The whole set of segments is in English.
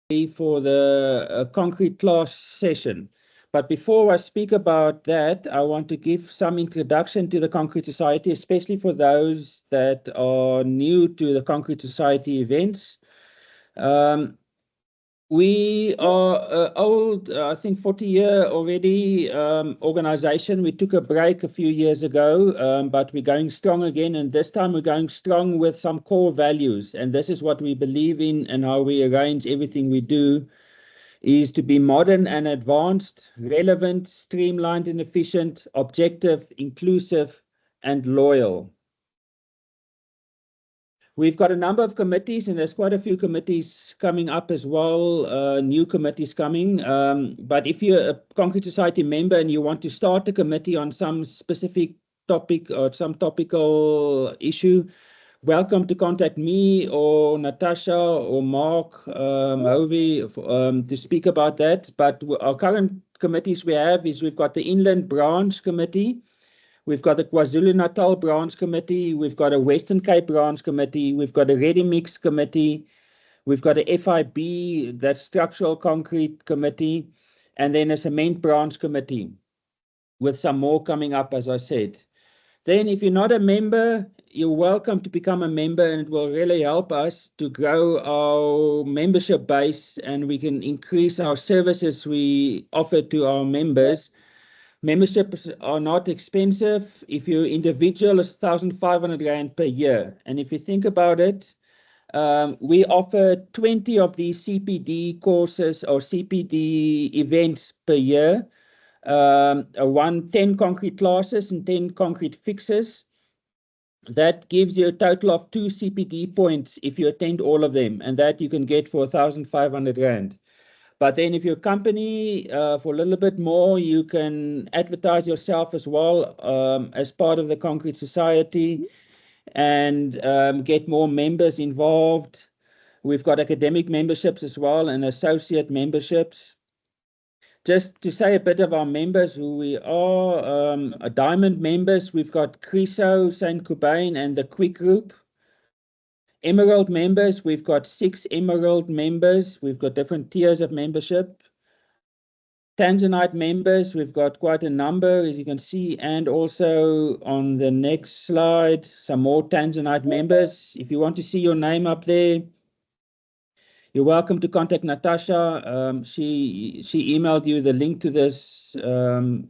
for the concrete class session. But before I speak about that, I want to give some introduction to the Concrete Society, especially for those that are new to the Concrete Society events. We are an old, I think 40-year already organization. We took a break a few years ago, but we're going strong again. And this time we're going strong with some core values. And this is what we believe in, and how we arrange everything we do is to be modern and advanced, relevant, streamlined and efficient, objective, inclusive, and loyal. We've got a number of committees, and there's quite a few committees coming up as well, new committees coming. But if you're a Concrete Society member and you want to start a committee on some specific topic or some topical issue, welcome to contact me or Natasha or Mark Hovey to speak about that. But our current committees we have is we've got the Inland Branch Committee, we've got the KwaZulu-Natal Branch Committee, we've got a Western Cape Branch Committee, we've got a Ready Mix Committee, we've got a FIB, that's Structural Concrete Committee, and then a Cement Branch Committee, with some more coming up, as I said. Then if you're not a member, you're welcome to become a member, and it will really help us to grow our membership base, and we can increase our services we offer to our members. Memberships are not expensive. If you're individual, it's 1,500 Rand per year. And if you think about it, we offer 20 of these CPD courses or CPD events per year. 10 concrete classes and 10 concrete fixes. That gives you a total of 2 CPD points if you attend all of them, and that you can get for 1,500 Rand. But then if you're a company, for a little bit more, you can advertise yourself as well as part of the Concrete Society and get more members involved. We've got academic memberships as well and associate memberships. Just to say a bit of our members, who we are, diamond members, we've got Criso, St. Cobain, and the Quick Group. Emerald members, we've got 6 Emerald members. We've got different tiers of membership. Tanzanite members, we've got quite a number, as you can see, and also on the next slide, some more Tanzanite members. If you want to see your name up there, you're welcome to contact Natasha. She emailed you the link to this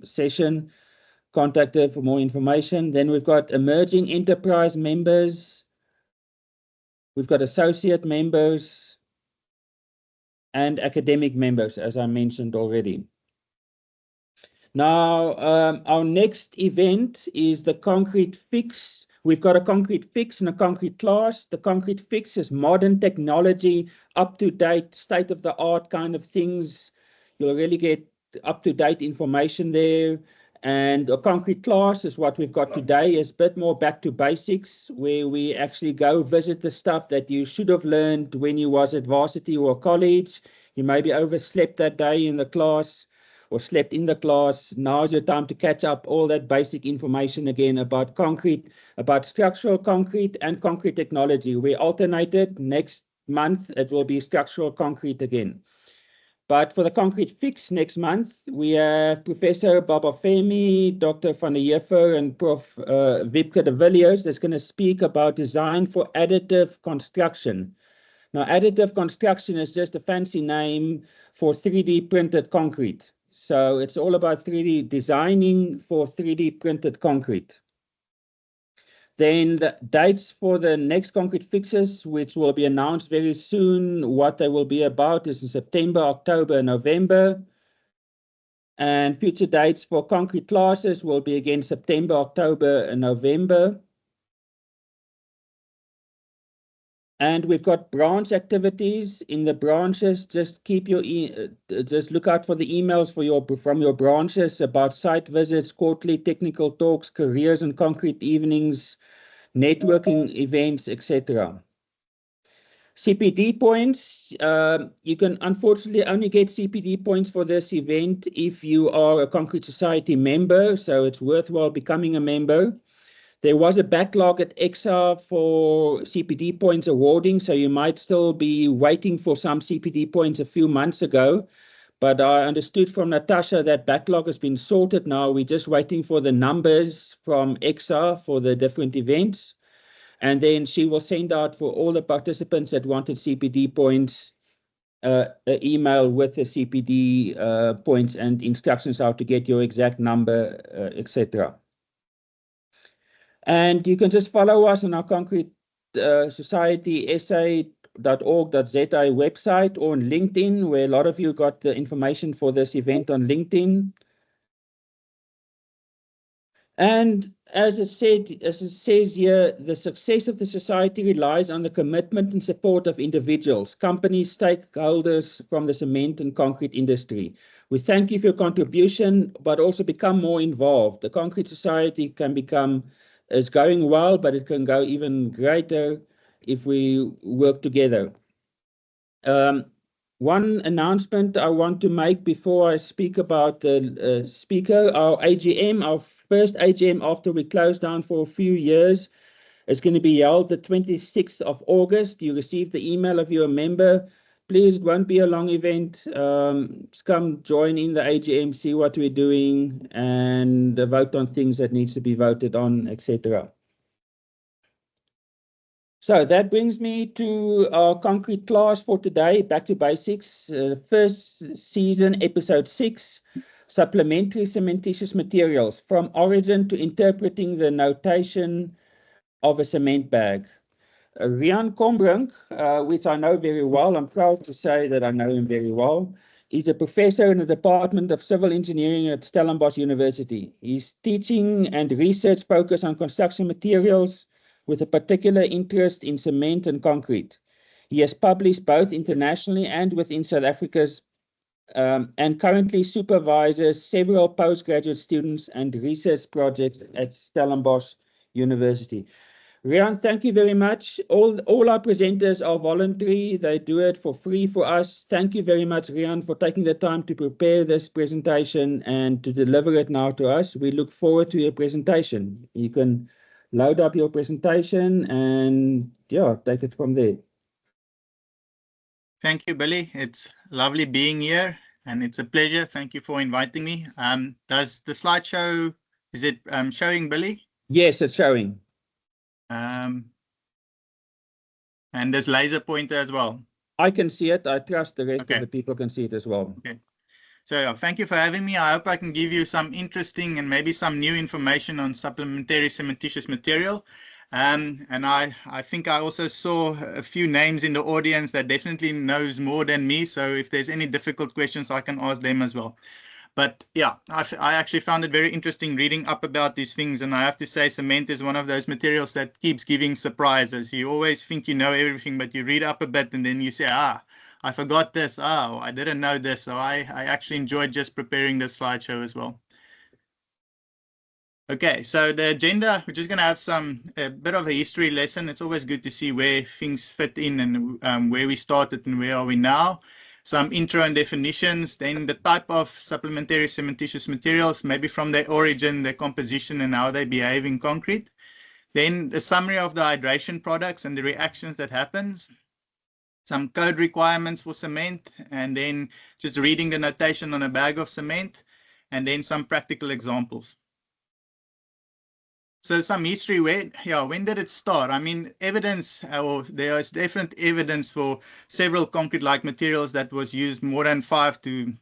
session. Contact her for more information. Then we've got emerging enterprise members. We've got associate members and academic members, as I mentioned already. Now, our next event is the Concrete Fix. We've got a Concrete Fix and a Concrete Class. The Concrete Fix is modern technology, up-to-date, state-of-the-art kind of things. You'll really get up-to-date information there. And a Concrete Class is what we've got today, is a bit more back to basics, where we actually go visit the stuff that you should have learned when you was at varsity or college. You maybe overslept that day in the class or slept in the class. Now's your time to catch up all that basic information again about concrete, about structural concrete and concrete technology. We alternated. Next month, it will be structural concrete again. But for the Concrete Fix next month, we have Professor Babafemi, Dr. van der Heever, and Prof. Wipke de Villiers that's going to speak about design for additive construction. Now, additive construction is just a fancy name for 3D printed concrete. So it's all about 3D designing for 3D printed concrete. Then the dates for the next Concrete Fixes, which will be announced very soon, what they will be about, is in September, October, and November. And future dates for Concrete Classes will be again September, October, and November. And we've got branch activities in the branches. Just keep your just look out for the emails from your branches about site visits, quarterly technical talks, careers and concrete evenings, networking events, etc. CPD points. You can unfortunately only get CPD points for this event if you are a Concrete Society member, so it's worthwhile becoming a member. There was a backlog at EXA for CPD points awarding, so you might still be waiting for some CPD points a few months ago. But I understood from Natasha that backlog has been sorted now. We're just waiting for the numbers from EXA for the different events. And then she will send out for all the participants that wanted CPD points an email with the CPD points and instructions how to get your exact number, etc. And you can just follow us on our Concrete Society SA.org.za website or on LinkedIn, where a lot of you got the information for this event on LinkedIn. And as it says here, the success of the society relies on the commitment and support of individuals, companies, stakeholders from the cement and concrete industry. We thank you for your contribution, but also become more involved. The Concrete Society is going well, but it can go even greater if we work together. One announcement I want to make before I speak about the speaker, our AGM, our first AGM after we closed down for a few years, is going to be held the 26th of August. You received the email if you're a member. Please, it won't be a long event. Just come join in the AGM, see what we're doing, and vote on things that needs to be voted on, etc. So that brings me to our concrete class for today, Back to Basics, first season, episode 6, Supplementary Cementitious Materials, from origin to interpreting the notation of a cement bag. Riaan Combrinck, which I know very well, I'm proud to say that I know him very well. He's a professor in the Department of Civil Engineering at Stellenbosch University. His teaching and research focus on construction materials, with a particular interest in cement and concrete. He has published both internationally and within South Africa's and currently supervises several postgraduate students and research projects at Stellenbosch University. Riaan, thank you very much. All our presenters are voluntary. They do it for free for us. Thank you very much, Riaan, for taking the time to prepare this presentation and to deliver it now to us. We look forward to your presentation. You can load up your presentation and take it from there. Thank you, Billy. It's lovely being here and it's a pleasure. Thank you for inviting me. Does the slideshow, is it showing, Billy? Yes, it's showing. And there's laser pointer as well. I can see it. I trust the rest of the people can see it as well. Okay. So thank you for having me. I hope I can give you some interesting and maybe some new information on supplementary cementitious material. And I think I also saw a few names in the audience that definitely knows more than me. So if there's any difficult questions, I can ask them as well. But yeah, I actually found it very interesting reading up about these things. And I have to say, cement is one of those materials that keeps giving surprises. You always think you know everything, but you read up a bit and then you say, I forgot this. Oh, I didn't know this. So I actually enjoyed just preparing this slideshow as well. Okay, so the agenda, we're just going to have a bit of a history lesson. It's always good to see where things fit in and where we started and where are we now. Some intro and definitions, then the type of supplementary cementitious materials, maybe from their origin, their composition, and how they behave in concrete. Then the summary of the hydration products and the reactions that happens. Some code requirements for cement, and then just reading the notation on a bag of cement, and then some practical examples. So some history, when did it start? I mean, evidence, there is different evidence for several concrete-like materials that was used more than 5 to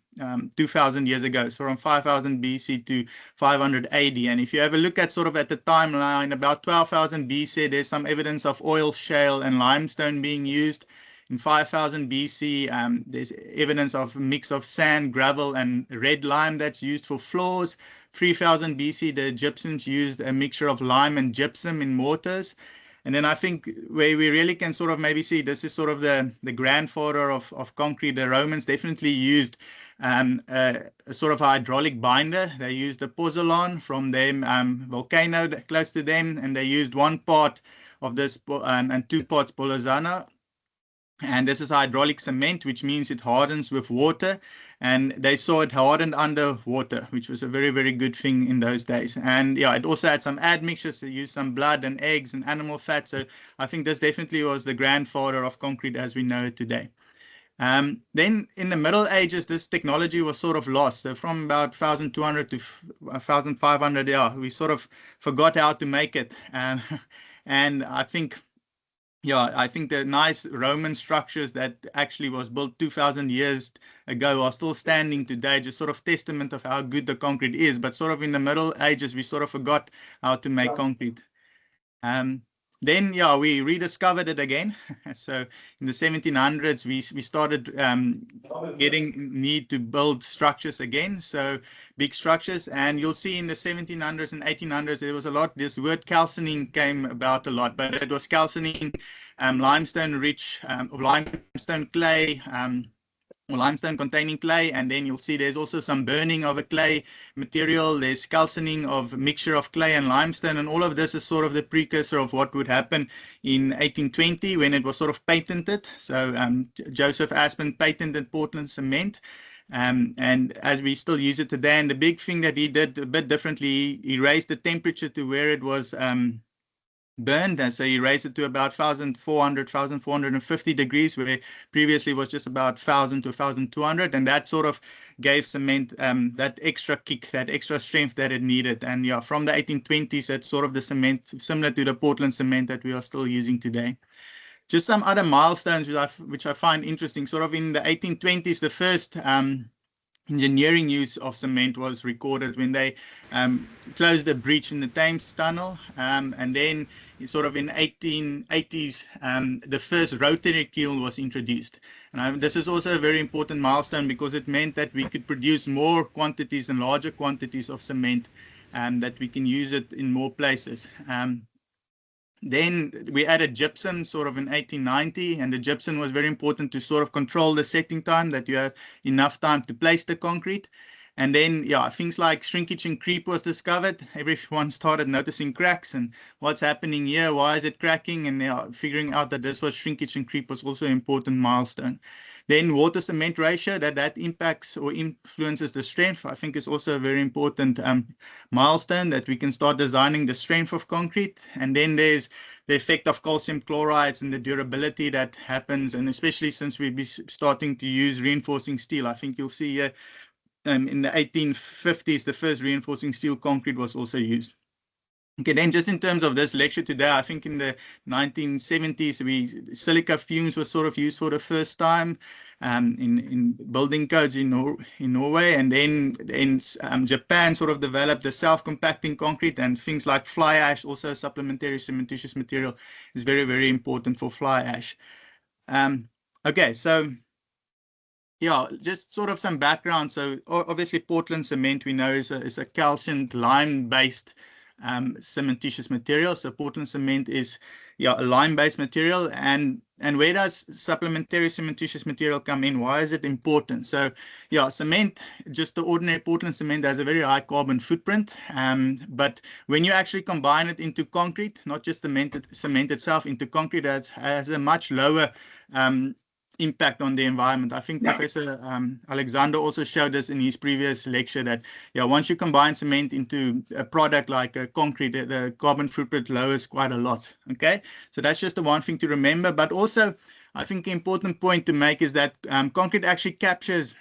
2,000 years ago, so from 5,000 BC to 500 AD. And if you have a look at sort of at the timeline, about 12,000 BC, there's some evidence of oil, shale, and limestone being used. In 5000 BC, there's evidence of a mix of sand, gravel, and red lime that's used for floors. 3000 BC, the Egyptians used a mixture of lime and gypsum in mortars. And then I think where we really can sort of maybe see this is sort of the grandfather of concrete. The Romans definitely used a sort of hydraulic binder. They used a pozzolan from them, volcano close to them, and they used 1 part of this and 2 parts pozzolana. And this is hydraulic cement, which means it hardens with water. And they saw it hardened under water, which was a very, very good thing in those days. And yeah, it also had some admixtures. They used some blood and eggs and animal fat. So I think this definitely was the grandfather of concrete as we know it today. Then in the Middle Ages, this technology was sort of lost. So from about 1200 to 1500, yeah, we sort of forgot how to make it. And I think, yeah, I think the nice Roman structures that actually was built 2000 years ago are still standing today, just sort of testament of how good the concrete is. But sort of in the Middle Ages, we sort of forgot how to make concrete. Then, yeah, we rediscovered it again. So in the 1700s, we started getting need to build structures again. So big structures. And you'll see in the 1700s and 1800s, there was a lot, this word calcining came about a lot, but it was calcining limestone rich, limestone clay, or limestone containing clay, and then you'll see there's also some burning of a clay material. There's calcining of mixture of clay and limestone, and all of this is sort of the precursor of what would happen in 1820 when it was sort of patented. So Joseph Aspen patented Portland cement. And as we still use it today, and the big thing that he did a bit differently, he raised the temperature to where it was burned, and so he raised it to about 1450 degrees, where previously was just about 1000 to 1200, and that sort of gave cement that extra kick, that extra strength that it needed. And yeah, from the 1820s, that's sort of the cement similar to the Portland cement that we are still using today. Just some other milestones which I find interesting. Sort of in the 1820s, the first engineering use of cement was recorded when they closed a breach in the Thames Tunnel, and then sort of in 1880s the first rotary kiln was introduced. And this is also a very important milestone because it meant that we could produce more quantities and larger quantities of cement, and that we can use it in more places. Then we added gypsum sort of in 1890, and the gypsum was very important to sort of control the setting time, that you have enough time to place the concrete. And then, yeah, things like shrinkage and creep was discovered. Everyone started noticing cracks and what's happening here, why is it cracking? And yeah, figuring out that this was shrinkage and creep was also an important milestone. Then water cement ratio, that impacts or influences the strength, I think is also a very important milestone, that we can start designing the strength of concrete. And then there's the effect of calcium chlorides and the durability that happens. And especially since we'll be starting to use reinforcing steel, I think you'll see here in the 1850s, the first reinforcing steel concrete was also used. Okay, then just in terms of this lecture today, I think in the 1970s, silica fumes were sort of used for the first time in building codes in Norway. And then in Japan sort of developed the self-compacting concrete, and things like fly ash, also supplementary cementitious material, is very, very important for fly ash. Okay, so yeah, just sort of some background. So obviously Portland cement we know is a calcined lime-based cementitious material. So Portland cement is a lime-based material. And where does supplementary cementitious material come in? Why is it important? So yeah, cement, just the ordinary Portland cement, has a very high carbon footprint. But when you actually combine it into concrete, not just cement itself, into concrete, that has a much lower impact on the environment. I think Professor Alexander also showed us in his previous lecture that once you combine cement into a product like a concrete, the carbon footprint lowers quite a lot. Okay, so that's just the one thing to remember. But also, I think an important point to make is that concrete actually captures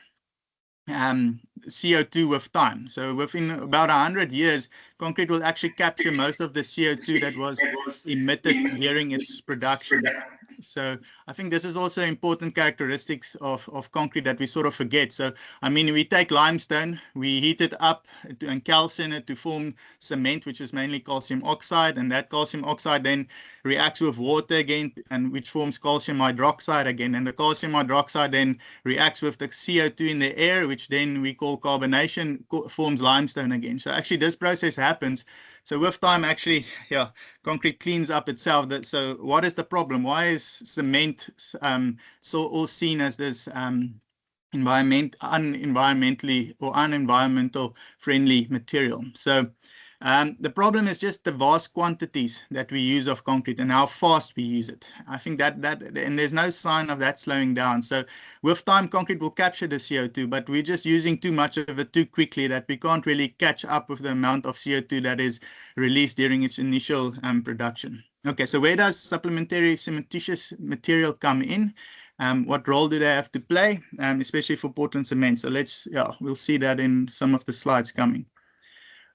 CO2 with time. So within about 100 years, concrete will actually capture most of the CO2 that was emitted during its production. So I think this is also important characteristics of concrete that we sort of forget. So, I mean, we take limestone, we heat it up and calcine it to form cement, which is mainly calcium oxide. And that calcium oxide then reacts with water again, and which forms calcium hydroxide again. And the calcium hydroxide then reacts with the CO2 in the air, which then we call carbonation, forms limestone again. So actually this process happens. So with time, actually, concrete cleans up itself. So what is the problem? Why is cement so all seen as this unenvironmental friendly material? So The problem is just the vast quantities that we use of concrete and how fast we use it. I think and there's no sign of that slowing down. So with time, concrete will capture the CO2, but we're just using too much of it too quickly that we can't really catch up with the amount of CO2 that is released during its initial production. Okay, so where does supplementary cementitious material come in? What role do they have to play, especially for Portland cement? So we'll see that in some of the slides coming.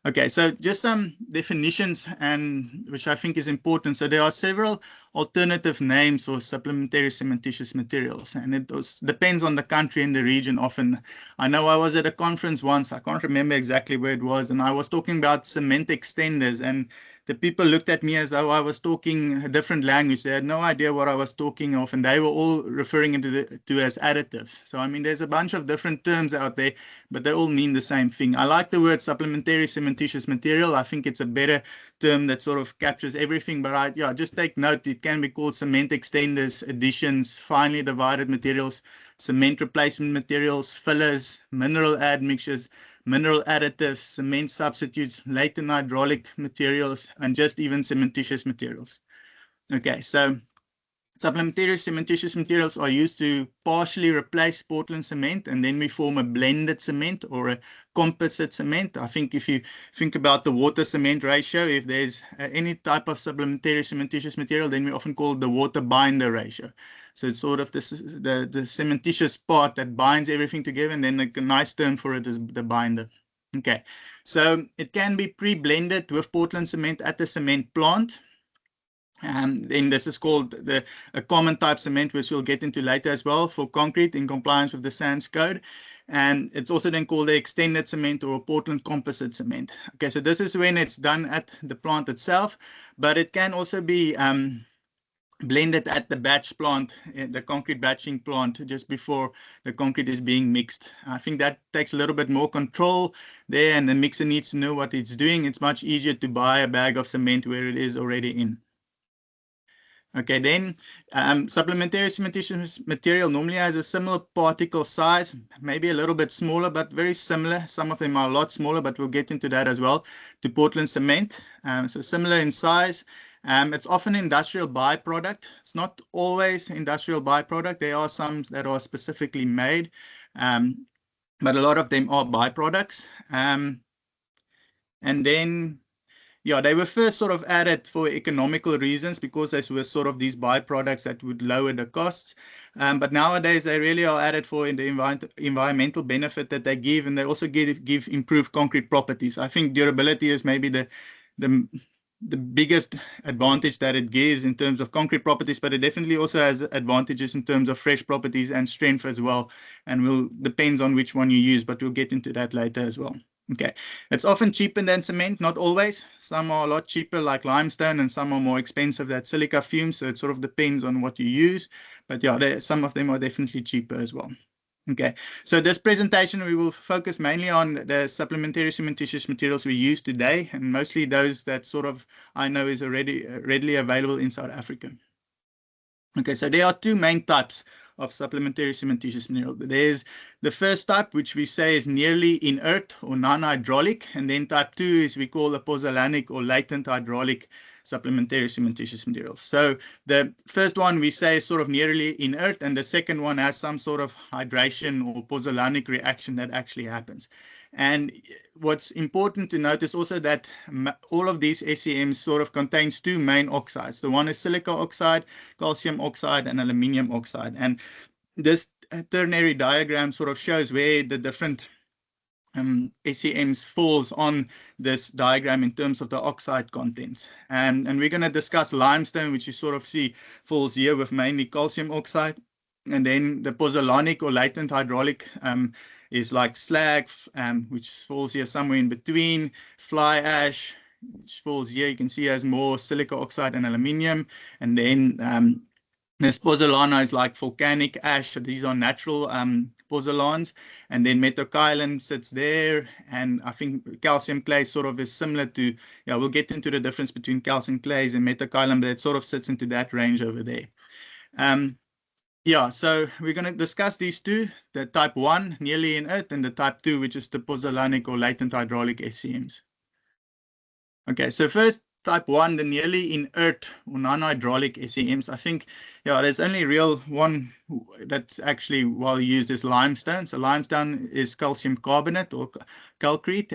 Okay, so just some definitions, and which I think is important. So there are several alternative names for supplementary cementitious materials, and it depends on the country and the region often. I know I was at a conference once, I can't remember exactly where it was, and I was talking about cement extenders, and the people looked at me as though I was talking a different language. They had no idea what I was talking of, and they were all referring to as additives. So, I mean, there's a bunch of different terms out there, but they all mean the same thing. I like the word supplementary cementitious material. I think it's a better term that sort of captures everything, but just take note, it can be called cement extenders, additions, finely divided materials, cement replacement materials, fillers, mineral admixtures, mineral additives, cement substitutes, latent hydraulic materials, and just even cementitious materials. Okay, so supplementary cementitious materials are used to partially replace Portland cement, and then we form a blended cement or a composite cement. I think if you think about the water cement ratio, if there's any type of supplementary cementitious material, then we often call it the water binder ratio. So it's sort of the cementitious part that binds everything together, and then a nice term for it is the binder. Okay, so it can be pre-blended with Portland cement at the cement plant. Then this is called a common type cement, which we'll get into later as well for concrete in compliance with the SANS code. And it's also then called the extended cement or Portland composite cement. Okay, so this is when it's done at the plant itself, but it can also be blended at the batch plant, the concrete batching plant, just before the concrete is being mixed. I think that takes a little bit more control there, and the mixer needs to know what it's doing. It's much easier to buy a bag of cement where it is already in. Okay, then supplementary cementitious material normally has a similar particle size, maybe a little bit smaller, but very similar. Some of them are a lot smaller, but we'll get into that as well, to Portland cement. So similar in size. It's often industrial byproduct. It's not always industrial byproduct. There are some that are specifically made, but a lot of them are byproducts. And then they were first sort of added for economical reasons because they were sort of these byproducts that would lower the costs. But nowadays they really are added for the environmental benefit that they give, and they also give improved concrete properties. I think durability is maybe the biggest advantage that it gives in terms of concrete properties, but it definitely also has advantages in terms of fresh properties and strength as well. And depends on which one you use, but we'll get into that later as well. Okay, it's often cheaper than cement, not always. Some are a lot cheaper, like limestone, and some are more expensive, that silica fumes. So it sort of depends on what you use. But some of them are definitely cheaper as well. Okay, so this presentation, we will focus mainly on the supplementary cementitious materials we use today, and mostly those that sort of I know is already readily available in South Africa. Okay, so there are two main types of supplementary cementitious material. There's the first type, which we say is nearly inert or non-hydraulic, and then type 2 is we call the pozzolanic or latent hydraulic supplementary cementitious materials. So the first one we say is sort of nearly inert, and the second one has some sort of hydration or pozzolanic reaction that actually happens. And what's important to notice also that all of these SCMs sort of contains two main oxides. The one is silica oxide, calcium oxide, and aluminium oxide. And this ternary diagram sort of shows where the different SCMs falls on this diagram in terms of the oxide contents. And we're going to discuss limestone, which you sort of see falls here with mainly calcium oxide. And then the pozzolanic or latent hydraulic is like slag, which falls here somewhere in between. Fly ash, which falls here, you can see has more silica oxide and aluminium. And then this pozzolana is like volcanic ash. So these are natural pozzolans. And then metakaolin sits there. And I think calcium clay sort of is similar to, we'll get into the difference between calcium clays and metakaolin, but it sort of sits into that range over there. So we're going to discuss these two, the type 1, nearly inert, and the type 2, which is the pozzolanic or latent hydraulic SCMs. Okay, so first type 1, the nearly inert or non-hydraulic SCMs. I think, yeah, there's only real one that's actually well used is limestone. So limestone is calcium carbonate or calcrete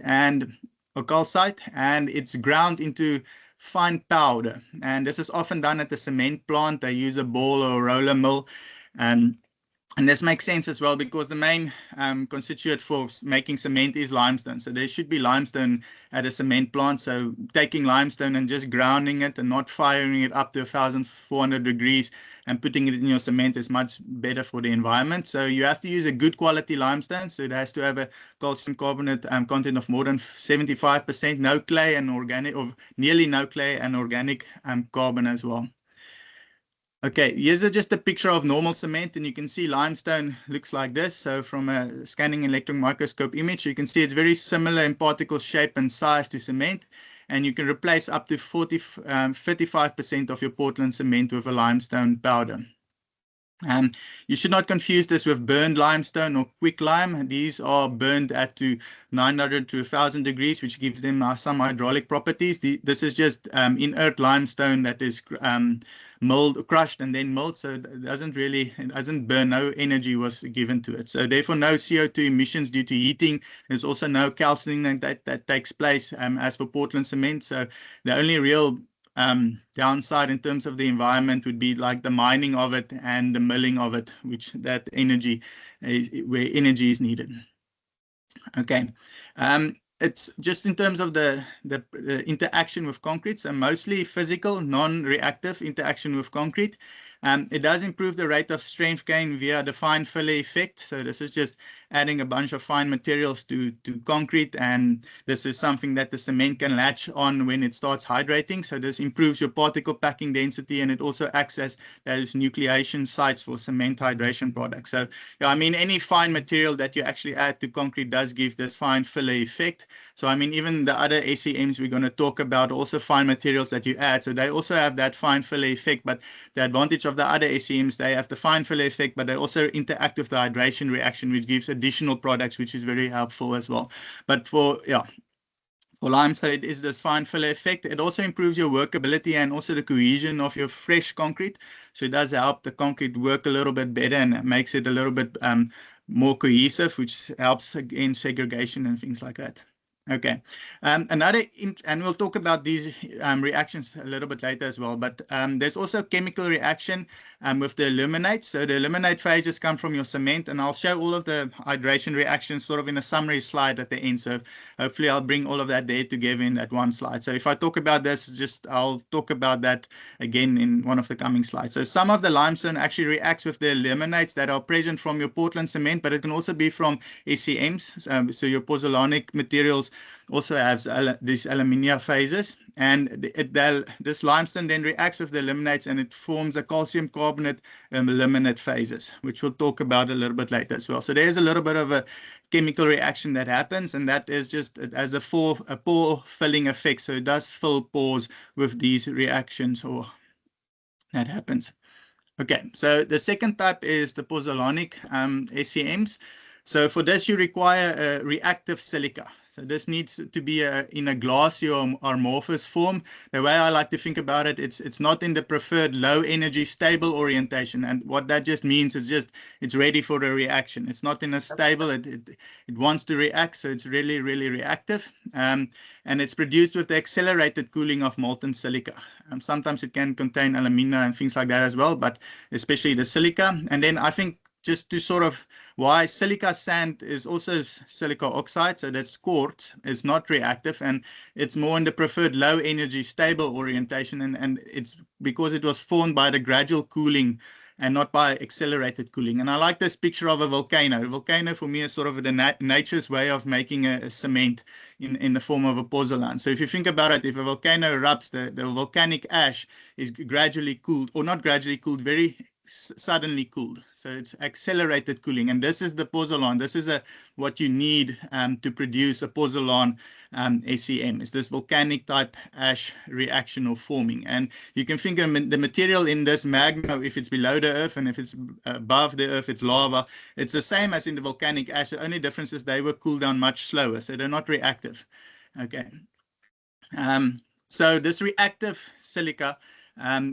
or calcite, and it's ground into fine powder. And this is often done at the cement plant. They use a ball or a roller mill, and this makes sense as well because the main constituent for making cement is limestone. So there should be limestone at a cement plant. So taking limestone and just grounding it and not firing it up to 1,400 degrees and putting it in your cement is much better for the environment. So you have to use a good quality limestone. So it has to have a calcium carbonate content of more than 75%, no clay and organic, or nearly no clay and organic carbon as well. Okay, here's just a picture of normal cement, and you can see limestone looks like this. So from a scanning electron microscope image, you can see it's very similar in particle shape and size to cement, and you can replace up to 35% of your Portland cement with a limestone powder. You should not confuse this with burned limestone or quicklime. These are burned at 900 to 1,000 degrees, which gives them some hydraulic properties. This is just inert limestone that is crushed and then milled, so it doesn't burn. No energy was given to it. So therefore, no CO2 emissions due to heating. There's also no calcining that takes place as for Portland cement. So the only real downside in terms of the environment would be like the mining of it and the milling of it, which that energy is where energy is needed. Okay. It's just in terms of the interaction with concrete, so mostly physical, non-reactive interaction with concrete. It does improve the rate of strength gain via the fine filler effect. So this is just adding a bunch of fine materials to concrete, and this is something that the cement can latch on when it starts hydrating. So this improves your particle packing density, and it also acts as those nucleation sites for cement hydration products. So yeah, I mean, any fine material that you actually add to concrete does give this fine filler effect. So I mean, even the other SCMs we're going to talk about also fine materials that you add. So they also have that fine filler effect, but the advantage of the other SCMs, they have the fine filler effect, but they also interact with the hydration reaction, which gives additional products, which is very helpful as well. But for limestone, it is this fine filler effect. It also improves your workability and also the cohesion of your fresh concrete. So it does help the concrete work a little bit better, and it makes it a little bit more cohesive, which helps against segregation and things like that. Okay, and we'll talk about these reactions a little bit later as well, but there's also chemical reaction with the illuminate. So the illuminate phases come from your cement, and I'll show all of the hydration reactions sort of in a summary slide at the end. So hopefully I'll bring all of that there together in that one slide. So if I talk about this, I'll talk about that again in one of the coming slides. So some of the limestone actually reacts with the illuminates that are present from your Portland cement, but it can also be from SCMs. So your pozzolanic materials also has these alumina phases, and this limestone then reacts with the illuminates, and it forms a calcium carbonate aluminate phases, which we'll talk about a little bit later as well. So there's a little bit of a chemical reaction that happens, and that is just as a pore filling effect. So it does fill pores with these reactions, or that happens. Okay, so the second type is the pozzolanic SCMs. So for this, you require a reactive silica. So this needs to be in a glassy or amorphous form. The way I like to think about it, it's not in the preferred low energy stable orientation. And what that just means is it's ready for a reaction. It's not in a stable, it wants to react, so it's really, really reactive. And it's produced with the accelerated cooling of molten silica. Sometimes it can contain alumina and things like that as well, but especially the silica. And then I think just to sort of why silica sand is also silica oxide, so that's quartz, is not reactive, and it's more in the preferred low energy stable orientation, and it's because it was formed by the gradual cooling and not by accelerated cooling. And I like this picture of a volcano. A volcano for me is sort of the nature's way of making a cement in the form of a pozzolan. So if you think about it, if a volcano erupts, the volcanic ash is gradually cooled, or not gradually cooled, very suddenly cooled. So it's accelerated cooling, and this is the pozzolan. This is what you need to produce a pozzolan SCM, is this volcanic type ash reaction or forming. And you can think of the material in this magma, if it's below the earth, and if it's above the earth, it's lava. It's the same as in the volcanic ash. The only difference is they were cooled down much slower, so they're not reactive. Okay. So this reactive silica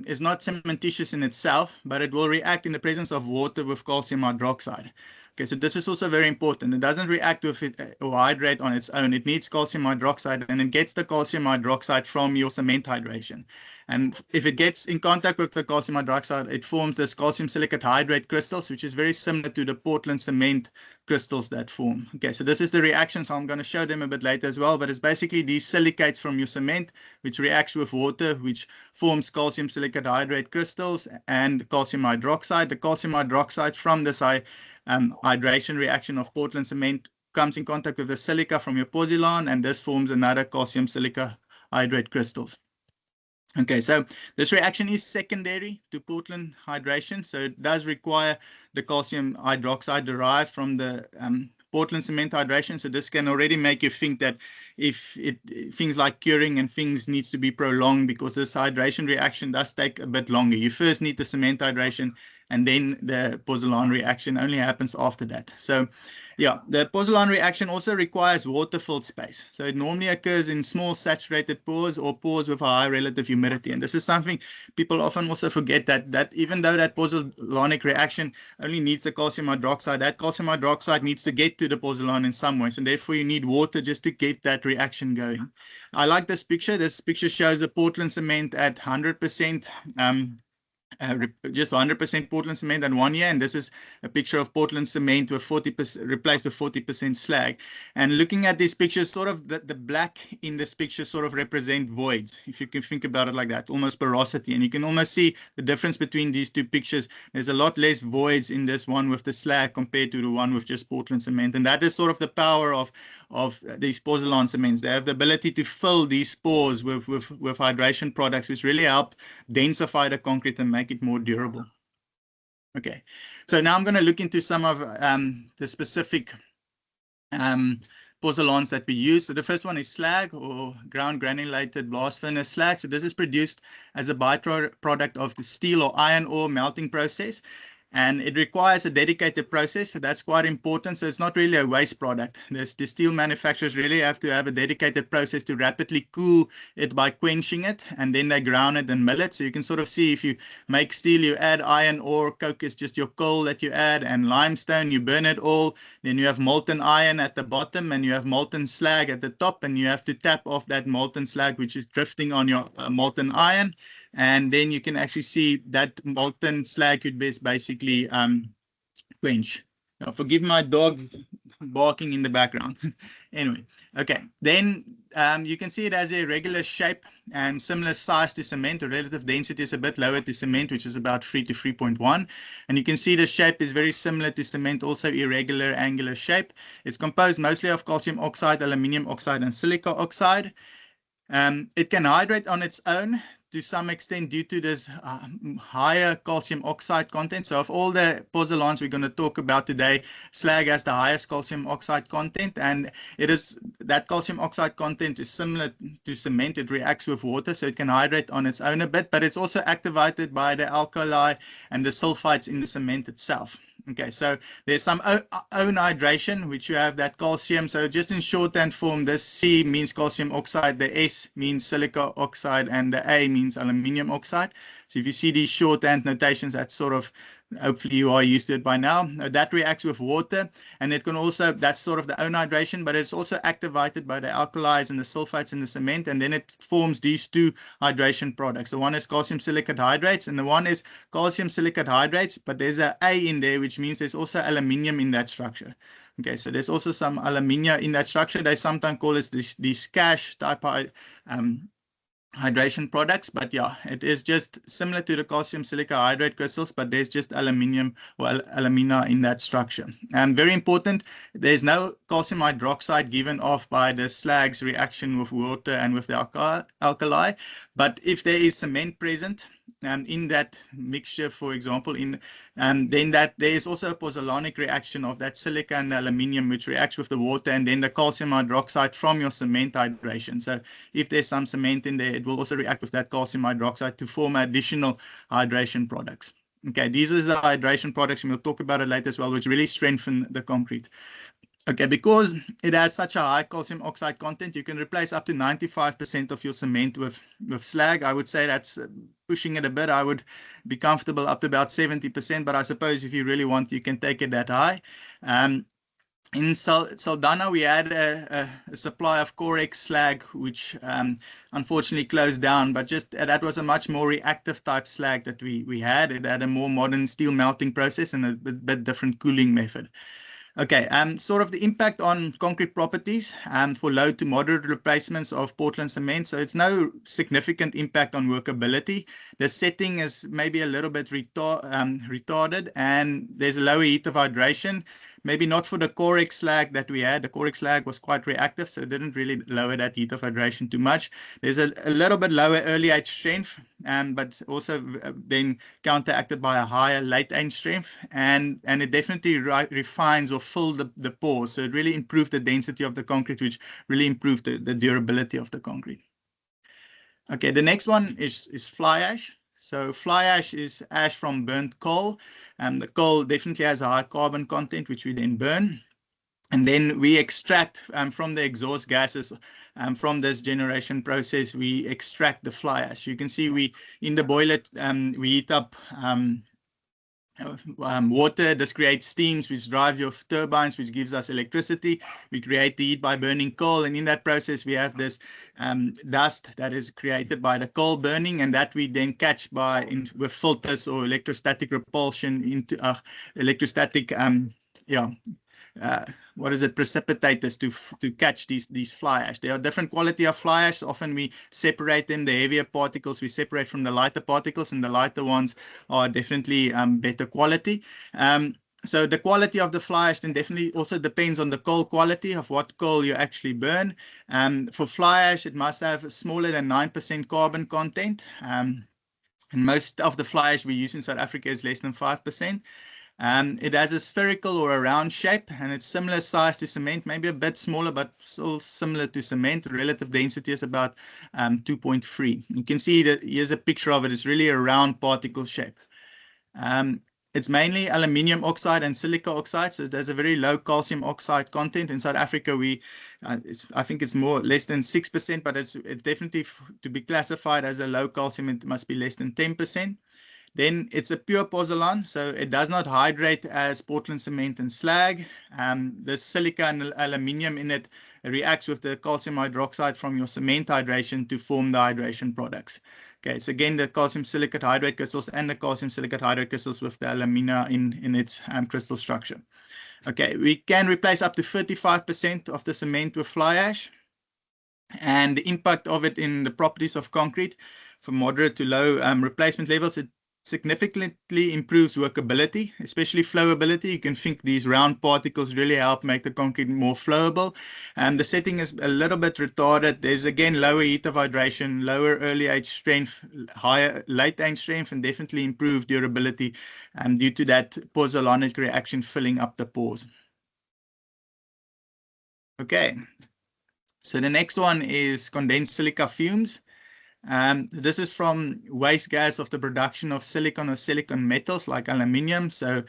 is not cementitious in itself, but it will react in the presence of water with calcium hydroxide. Okay, so this is also very important. It doesn't react with it or hydrate on its own. It needs calcium hydroxide, and it gets the calcium hydroxide from your cement hydration. And if it gets in contact with the calcium hydroxide, it forms this calcium silicate hydrate crystals, which is very similar to the Portland cement crystals that form. Okay, so this is the reaction. So I'm going to show them a bit later as well, but it's basically these silicates from your cement, which reacts with water, which forms calcium silicate hydrate crystals and calcium hydroxide. The calcium hydroxide from this hydration reaction of Portland cement comes in contact with the silica from your pozzolan, and this forms another calcium silica hydrate crystals. Okay, so this reaction is secondary to Portland hydration, so it does require the calcium hydroxide derived from the Portland cement hydration. So this can already make you think that if things like curing and things needs to be prolonged, because this hydration reaction does take a bit longer. You first need the cement hydration, and then the pozzolan reaction only happens after that. So yeah, the pozzolan reaction also requires water-filled space. So it normally occurs in small saturated pores or pores with a high relative humidity. And this is something people often also forget, that even though that pozzolanic reaction only needs the calcium hydroxide, that calcium hydroxide needs to get to the pozzolan in some way. So therefore you need water just to get that reaction going. I like this picture. This picture shows the Portland cement at 100%. Just 100% Portland cement in 1 year, and this is a picture of Portland cement with 40% replaced with 40% slag. And looking at these pictures, sort of the black in this picture sort of represent voids, if you can think about it like that, almost porosity. And you can almost see the difference between these two pictures. There's a lot less voids in this one with the slag compared to the one with just Portland cement, and that is sort of the power of these pozzolan cements. They have the ability to fill these pores with hydration products, which really help densify the concrete and make it more durable. Okay, so now I'm going to look into some of the specific pozzolans that we use. So the first one is slag, or ground granulated blast furnace slag. So this is produced as a byproduct of the steel or iron ore melting process. And it requires a dedicated process, so that's quite important. So it's not really a waste product. The steel manufacturers really have to have a dedicated process to rapidly cool it by quenching it, and then they ground it and mill it. So you can sort of see, if you make steel, you add iron ore, coke is just your coal that you add, and limestone, you burn it all. Then you have molten iron at the bottom, and you have molten slag at the top, and you have to tap off that molten slag, which is drifting on your molten iron. And then you can actually see that molten slag could be basically quench. Now, forgive my dog barking in the background. Anyway, okay. Then you can see it has a regular shape and similar size to cement. The relative density is a bit lower to cement, which is about 3 to 3.1. And you can see the shape is very similar to cement, also irregular angular shape. It's composed mostly of calcium oxide, aluminium oxide, and silica oxide. It can hydrate on its own to some extent due to this higher calcium oxide content. So of all the pozzolans we're going to talk about today, slag has the highest calcium oxide content, and it is that calcium oxide content is similar to cement. It reacts with water, so it can hydrate on its own a bit, but it's also activated by the alkali and the sulfites in the cement itself. Okay, so there's some own hydration, which you have that calcium. So just in shorthand form, the C means calcium oxide, the S means silica oxide, and the A means aluminium oxide. So if you see these shorthand notations, that's sort of, hopefully you are used to it by now. That reacts with water, and it can also, that's sort of the own hydration, but it's also activated by the alkalis and the sulfites in the cement, and then it forms these two hydration products. The one is calcium silicate hydrates, and the one is calcium silicate hydrates, but there's an A in there, which means there's also aluminium in that structure. Okay, so there's also some aluminium in that structure. They sometimes call it these cash type hydration products, but yeah, it is just similar to the calcium silica hydrate crystals, but there's just aluminium or alumina in that structure. And very important, there's no calcium hydroxide given off by the slag's reaction with water and with the alkali, but if there is cement present in that mixture, for example, then that there is also a pozzolanic reaction of that silica and aluminium, which reacts with the water and then the calcium hydroxide from your cement hydration. So if there's some cement in there, it will also react with that calcium hydroxide to form additional hydration products. Okay, these are the hydration products, and we'll talk about it later as well, which really strengthen the concrete. Okay, because it has such a high calcium oxide content, you can replace up to 95% of your cement with slag. I would say that's pushing it a bit. I would be comfortable up to about 70%, but I suppose if you really want, you can take it that high. In Saldanha, we had a supply of Corex slag, which unfortunately closed down, but just that was a much more reactive type slag that we had. It had a more modern steel melting process and a bit different cooling method. Okay, sort of the impact on concrete properties for low to moderate replacements of Portland cement. So it's no significant impact on workability. The setting is maybe a little bit retarded, and there's a lower heat of hydration. Maybe not for the Corex slag that we had. The Corex slag was quite reactive, so it didn't really lower that heat of hydration too much. There's a little bit lower early age strength, but also then counteracted by a higher late age strength, and it definitely refines or fill the pores. So it really improved the density of the concrete, which really improved the durability of the concrete. Okay, the next one is fly ash. So fly ash is ash from burnt coal. The coal definitely has a high carbon content, which we then burn. And then we extract from the exhaust gases from this generation process, we extract the fly ash. You can see in the boiler, we heat up water. This creates steams, which drive your turbines, which gives us electricity. We create the heat by burning coal, and in that process we have this dust that is created by the coal burning, and that we then catch with filters or electrostatic repulsion into electrostatic precipitators to catch these fly ash. There are different quality of fly ash. Often we separate them. The heavier particles we separate from the lighter particles, and the lighter ones are definitely better quality. So the quality of the fly ash then definitely also depends on the coal quality of what coal you actually burn. For fly ash, it must have smaller than 9% carbon content. And most of the fly ash we use in South Africa is less than 5%. It has a spherical or a round shape, and it's similar size to cement, maybe a bit smaller, but still similar to cement. Relative density is about 2.3. You can see that here's a picture of it. It's really a round particle shape. It's mainly aluminium oxide and silica oxide, so there's a very low calcium oxide content. In South Africa, I think it's less than 6%, but it's definitely, to be classified as a low calcium, it must be less than 10%. Then it's a pure pozzolan, so it does not hydrate as Portland cement and slag. The silica and aluminium in it reacts with the calcium hydroxide from your cement hydration to form the hydration products. Okay, it's again the calcium silicate hydrate crystals and the calcium silicate hydrate crystals with the alumina in its crystal structure. Okay, we can replace up to 35% of the cement with fly ash. And the impact of it in the properties of concrete from moderate to low replacement levels, it significantly improves workability, especially flowability. You can think these round particles really help make the concrete more flowable. The setting is a little bit retarded. There's again lower heat of hydration, lower early age strength, higher late age strength, and definitely improved durability due to that pozzolanic reaction filling up the pores. Okay, so the next one is condensed silica fumes. This is from waste gas of the production of silicon or silicon metals like aluminium. So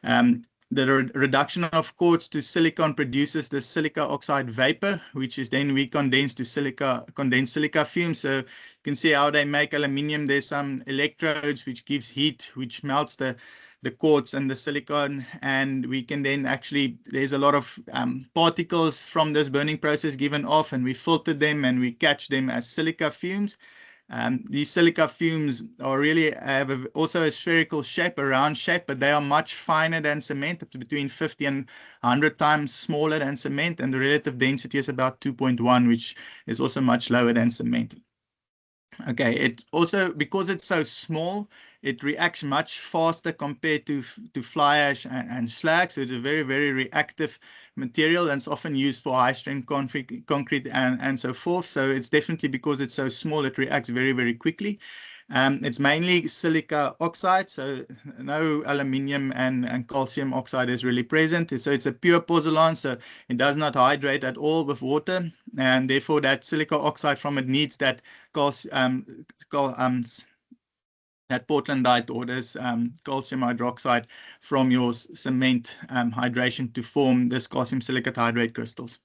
the reduction of quartz to silicon produces the silica oxide vapor, which is then recondensed to condensed silica fumes. So you can see how they make aluminium. There's some electrodes which gives heat, which melts the quartz and the silicon, and we can then there's a lot of particles from this burning process given off, and we filter them and we catch them as silica fumes. These silica fumes have also a spherical shape, a round shape, but they are much finer than cement, up to between 50 and 100 times smaller than cement, and the relative density is about 2.1, which is also much lower than cement. Okay, it also, because it's so small, it reacts much faster compared to fly ash and slag. So it's a very, very reactive material, and it's often used for high strength concrete and so forth. So it's definitely, because it's so small, it reacts very, very quickly. It's mainly silica oxide, so no aluminium and calcium oxide is really present. So it's a pure pozzolan, so it does not hydrate at all with water, and therefore that silica oxide from it needs that that Portlandite orders calcium hydroxide from your cement hydration to form this calcium silicate hydrate crystals.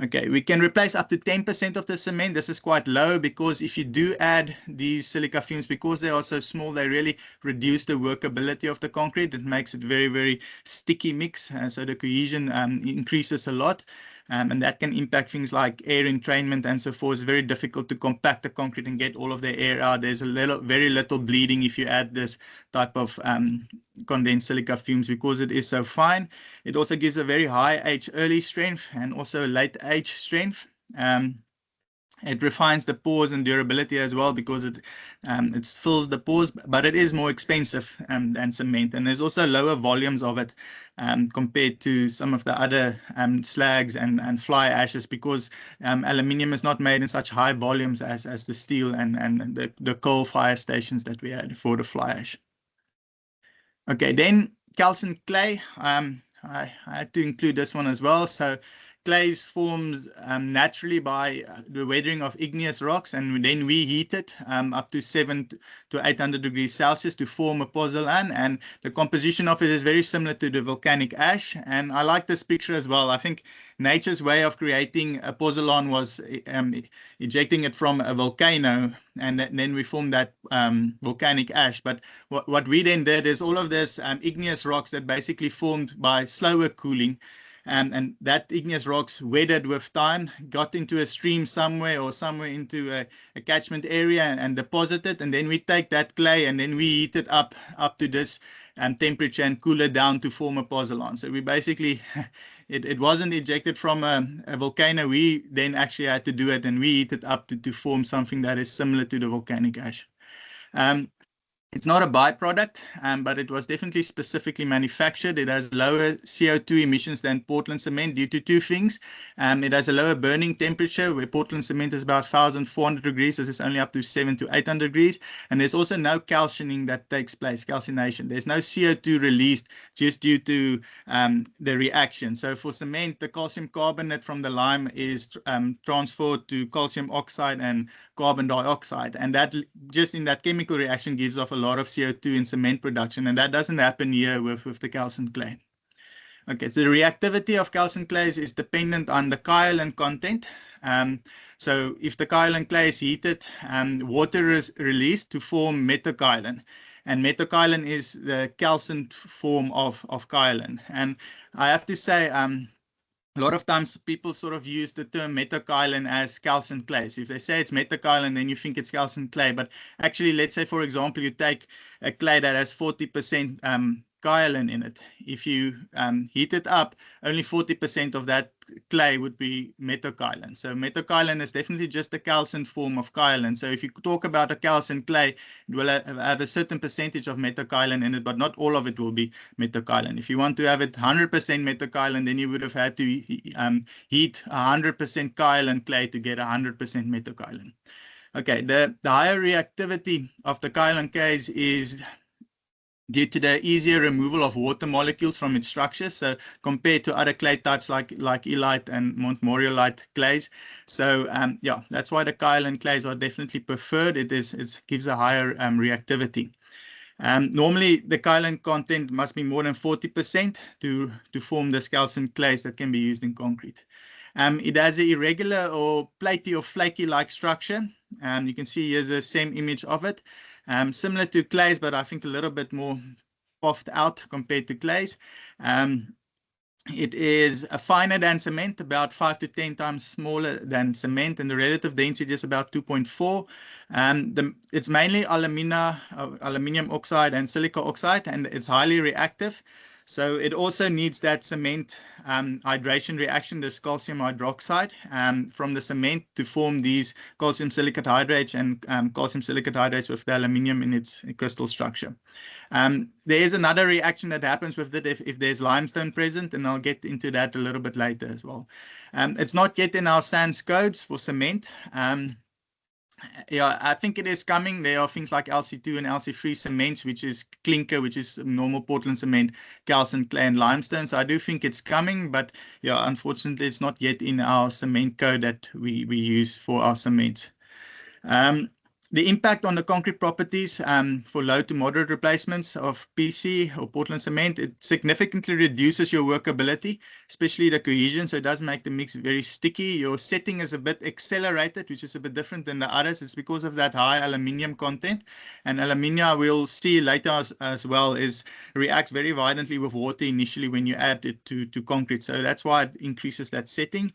Okay, we can replace up to 10% of the cement. This is quite low because if you do add these silica fumes, because they are so small, they really reduce the workability of the concrete. It makes it very, very sticky mix. So the cohesion increases a lot. And that can impact things like air entrainment and so forth. It's very difficult to compact the concrete and get all of the air out. There's very little bleeding if you add this type of condensed silica fumes because it is so fine. It also gives a very high H early strength and also late H strength. It refines the pores and durability as well because it fills the pores, but it is more expensive than cement. And there's also lower volumes of it compared to some of the other slags and fly ashes because aluminium is not made in such high volumes as the steel and the coal fire stations that we had for the fly ash. Okay, then calcined clay. I had to include this one as well. So clays forms naturally by the weathering of igneous rocks, and then we heat it up to 700 to 800 degrees Celsius to form a pozzolan, and the composition of it is very similar to the volcanic ash. And I like this picture as well. I think nature's way of creating a pozzolan was ejecting it from a volcano, and then we formed that volcanic ash. But what we then did is all of this igneous rocks that basically formed by slower cooling, and that igneous rocks weathered with time, got into a stream somewhere or somewhere into a catchment area and deposited. And then we take that clay and then we heat it up to this temperature and cool it down to form a pozzolan. So we basically, it wasn't ejected from a volcano. We then actually had to do it and we heat it up to form something that is similar to the volcanic ash. It's not a byproduct, but it was definitely specifically manufactured. It has lower CO2 emissions than Portland cement due to two things. It has a lower burning temperature, where Portland cement is about 1,400 degrees. This is only up to 700 to 800 degrees. And there's also no calcining that takes place, calcination. There's no CO2 released just due to the reaction. So for cement, the calcium carbonate from the lime is transferred to calcium oxide and carbon dioxide. And that just in that chemical reaction gives off a lot of CO2 in cement production, and that doesn't happen here with the calcined clay. Okay, so the reactivity of calcined clays is dependent on the kaolin content. So if the kaolin clay is heated, water is released to form metakaolin, and metakaolin is the calcined form of kaolin. And I have to say, a lot of times people sort of use the term metakaolin as calcined clay. So if they say it's metakaolin, then you think it's calcined clay. But actually, let's say, for example, you take a clay that has 40% kaolin in it. If you heat it up, only 40% of that clay would be metakaolin. So metakaolin is definitely just a calcined form of kaolin. So if you talk about a calcined clay, it will have a certain percentage of metakaolin in it, but not all of it will be metakaolin. If you want to have it 100% metakaolin, then you would have had to heat 100% kaolin clay to get 100% metakaolin. Okay, the higher reactivity of the kaolin clays is due to the easier removal of water molecules from its structure, so compared to other clay types like elite and montmorillite clays. So yeah, that's why the kaolin clays are definitely preferred. It gives a higher reactivity. Normally, the kaolin content must be more than 40% to form the calcined clays that can be used in concrete. It has an irregular or platy or flaky-like structure. You can see here's the same image of it. Similar to clays, but I think a little bit more puffed out compared to clays. It is finer than cement, about 5 to 10 times smaller than cement, and the relative density is about 2.4. It's mainly aluminium oxide and silica oxide, and it's highly reactive. So it also needs that cement hydration reaction, this calcium hydroxide from the cement to form these calcium silicate hydrates and calcium silicate hydrates with the aluminium in its crystal structure. There is another reaction that happens with it if there's limestone present, and I'll get into that a little bit later as well. It's not yet in our SANS codes for cement. Yeah, I think it is coming. There are things like LC2 and LC3 cements, which is clinker, which is normal Portland cement, calcined clay, and limestone. So I do think it's coming, but yeah, unfortunately, it's not yet in our cement code that we use for our cement. The impact on the concrete properties for low to moderate replacements of PC or Portland cement, it significantly reduces your workability, especially the cohesion. So it does make the mix very sticky. Your setting is a bit accelerated, which is a bit different than the others. It's because of that high aluminium content. And aluminium, we'll see later as well, reacts very violently with water initially when you add it to concrete. So that's why it increases that setting.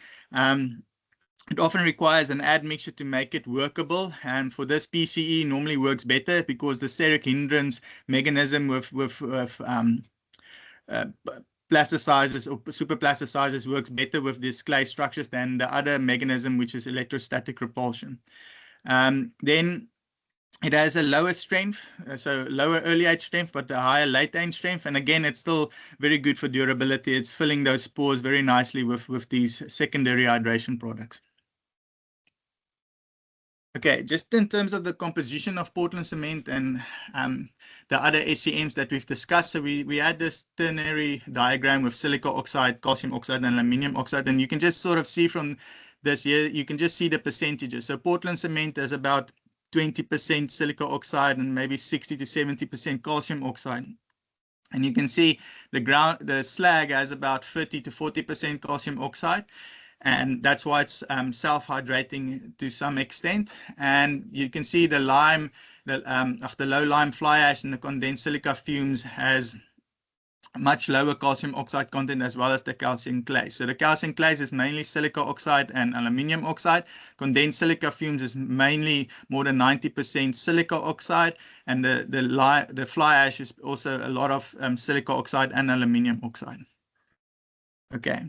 It often requires an admixture to make it workable, and for this, PCE normally works better because the steric hindrance mechanism with plasticizers or super plasticizers works better with these clay structures than the other mechanism, which is electrostatic repulsion. Then it has a lower strength, so lower early age strength, but a higher late age strength. And again, it's still very good for durability. It's filling those pores very nicely with these secondary hydration products. Okay, just in terms of the composition of Portland cement and the other SCMs that we've discussed, so we had this ternary diagram with silica oxide, calcium oxide, and aluminium oxide, and you can just sort of see from this here, you can just see the percentages. So Portland cement is about 20% silica oxide and maybe 60 to 70% calcium oxide. And you can see the slag has about 30 to 40% calcium oxide. And that's why it's self-hydrating to some extent. And you can see the lime, the low lime fly ash and the condensed silica fumes has much lower calcium oxide content as well as the calcium clay. So the calcium clays is mainly silica oxide and aluminium oxide. Condensed silica fumes is mainly more than 90% silica oxide, and the fly ash is also a lot of silica oxide and aluminium oxide. Okay.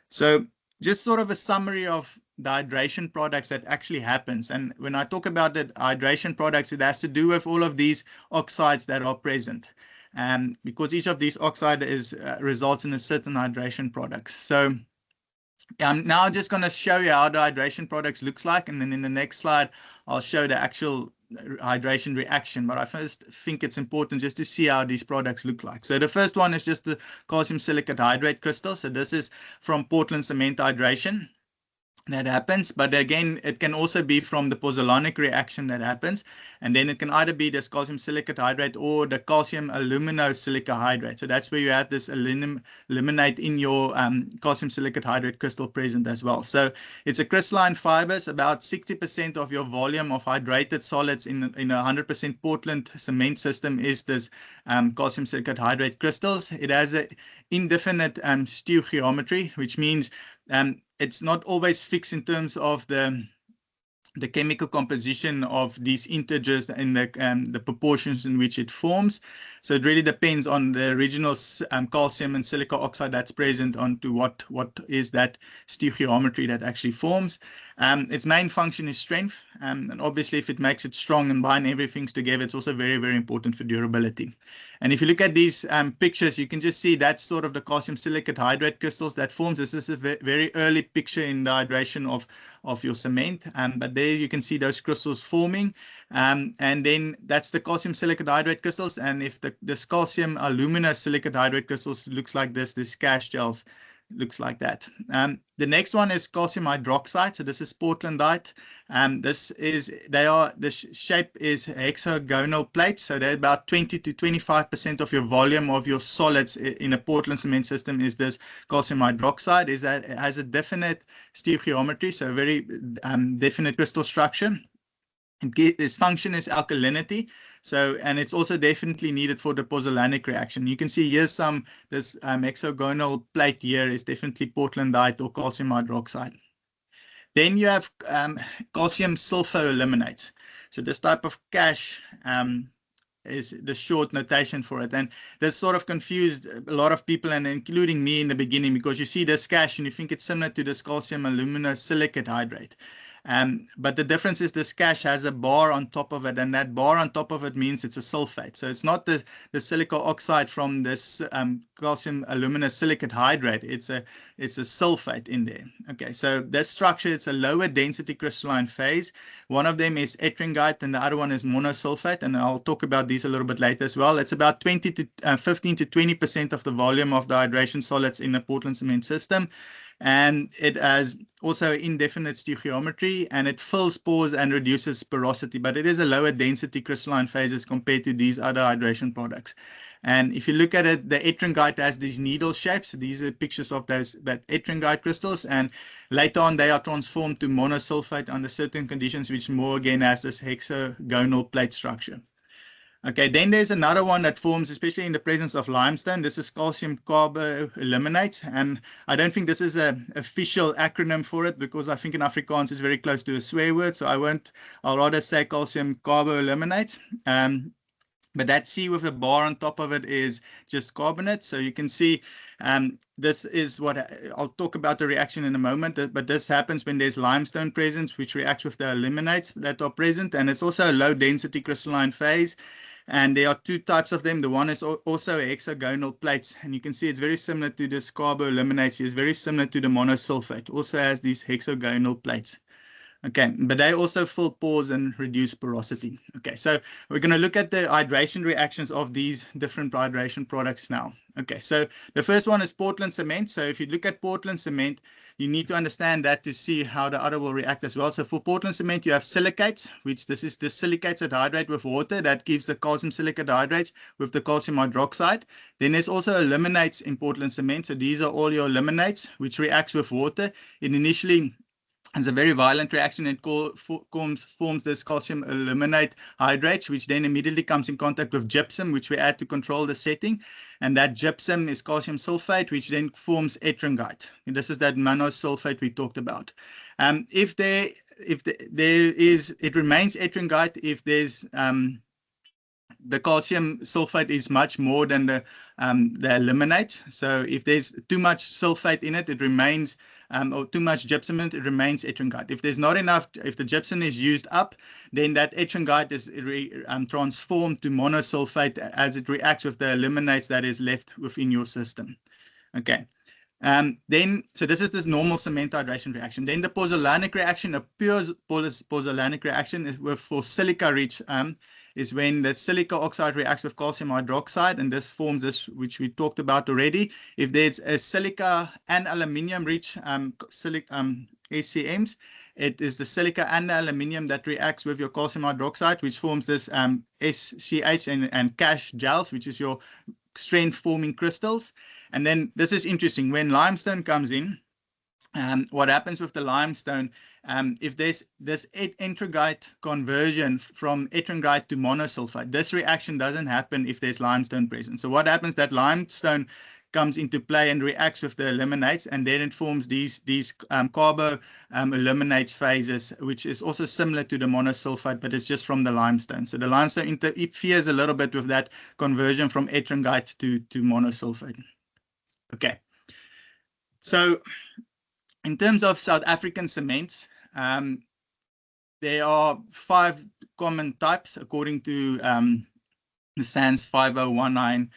So just sort of a summary of the hydration products that actually happens. And when I talk about the hydration products, it has to do with all of these oxides that are present. Because each of these oxides results in a certain hydration product. So I'm now just going to show you how the hydration products looks like. And then in the next slide, I'll show the actual hydration reaction, but I first think it's important just to see how these products look like. So the first one is just the calcium silicate hydrate crystal. So this is from Portland cement hydration that happens, but again, it can also be from the pozzolanic reaction that happens, and then it can either be this calcium silicate hydrate or the calcium aluminosilica hydrate. So that's where you have this aluminate in your calcium silicate hydrate crystal present as well. So it's a crystalline fibers. About 60% of your volume of hydrated solids in a 100% Portland cement system is this calcium silicate hydrate crystals. It has an indefinite stoichiometry, which means it's not always fixed in terms of the chemical composition of these integers and the proportions in which it forms. So it really depends on the original calcium and silica oxide that's present onto what is that stoichiometry that actually forms. Its main function is strength, and obviously if it makes it strong and bind everything together, it's also very, very important for durability. And if you look at these pictures, you can just see that's sort of the calcium silicate hydrate crystals that forms. This is a very early picture in the hydration of your cement, but there you can see those crystals forming, and then that's the calcium silicate hydrate crystals. And if this calcium aluminosilicate hydrate crystals looks like this cash gels looks like that. The next one is calcium hydroxide. So this is Portlandite. The shape is hexagonal plates. So they're about 20 to 25% of your volume of your solids in a Portland cement system is this calcium hydroxide. It has a definite stoichiometry, so a very definite crystal structure. Its function is alkalinity, and it's also definitely needed for the pozzolanic reaction. You can see here's this hexagonal plate here is definitely Portlandite or calcium hydroxide. Then you have calcium sulfoaluminates. So this type of cash is the short notation for it, and this sort of confused a lot of people, and including me in the beginning, because you see this cash and you think it's similar to this calcium aluminosilicate hydrate. But the difference is this cash has a bar on top of it, and that bar on top of it means it's a sulfate. So it's not the silica oxide from this calcium aluminosilicate hydrate. It's a sulfate in there. Okay, so this structure, it's a lower density crystalline phase. One of them is ettringite and the other one is monosulfate, and I'll talk about these a little bit later as well. It's about 15 to 20% of the volume of the hydration solids in the Portland cement system. and it has also indefinite stoichiometry, and it fills pores and reduces porosity, but it is a lower density crystalline phases compared to these other hydration products. And if you look at it, the ettringite has these needle shapes. These are pictures of that ettringite crystals, and later on they are transformed to monosulfate under certain conditions, which more again has this hexagonal plate structure. Okay, then there's another one that forms, especially in the presence of limestone. This is calcium carboaluminate, and I don't think this is an official acronym for it, because I think in Afrikaans it's very close to a swear word, so I'll rather say calcium carboaluminate. But that C with a bar on top of it is just carbonate. So you can see this is what I'll talk about the reaction in a moment. But this happens when there's limestone present, which reacts with the aluminates that are present. And it's also a low density crystalline phase. And there are two types of them. The one is also hexagonal plates. And you can see it's very similar to this carboaluminate. It's very similar to the monosulfate. Also has these hexagonal plates. Okay, but they also fill pores and reduce porosity. Okay, so we're going to look at the hydration reactions of these different hydration products now. Okay, so the first one is Portland cement. So if you look at Portland cement, you need to understand that to see how the other will react as well. So for Portland cement, you have silicates, which this is the silicates that hydrate with water. That gives the calcium silicate hydrates with the calcium hydroxide. Then there's also aluminates in Portland cement. So these are all your aluminates, which reacts with water. It initially it's a very violent reaction. It forms this calcium aluminate hydrate, which then immediately comes in contact with gypsum, which we add to control the setting. And that gypsum is calcium sulfate, which then forms ettringite. And this is that monosulfate we talked about. It remains ettringite if there's the calcium sulfate is much more than the aluminate. So if there's too much sulfate in it, it remains, or too much gypsum in it, it remains ettringite. If there's not enough, if the gypsum is used up, then that ettringite is transformed to monosulfate as it reacts with the aluminates that is left within your system. Okay. So this is this normal cement hydration reaction. Then the pozzolanic reaction, a pure pozzolanic reaction is for silica-rich is when the silica oxide reacts with calcium hydroxide, and this forms this, which we talked about already. If there's a silica and aluminium-rich SCMs, it is the silica and the aluminium that reacts with your calcium hydroxide, which forms this SCH and cash gels, which is your strength-forming crystals. And then this is interesting. When limestone comes in, what happens with the limestone, if there's this ettringite conversion from ettringite to monosulfite, this reaction doesn't happen if there's limestone present. So what happens, that limestone comes into play and reacts with the aluminates, and then it forms these carboaluminates phases, which is also similar to the monosulfite, but it's just from the limestone. So the limestone interferes a little bit with that conversion from ettringite to monosulfate. Okay. So in terms of South African cements, there are 5 common types according to the SANS 5019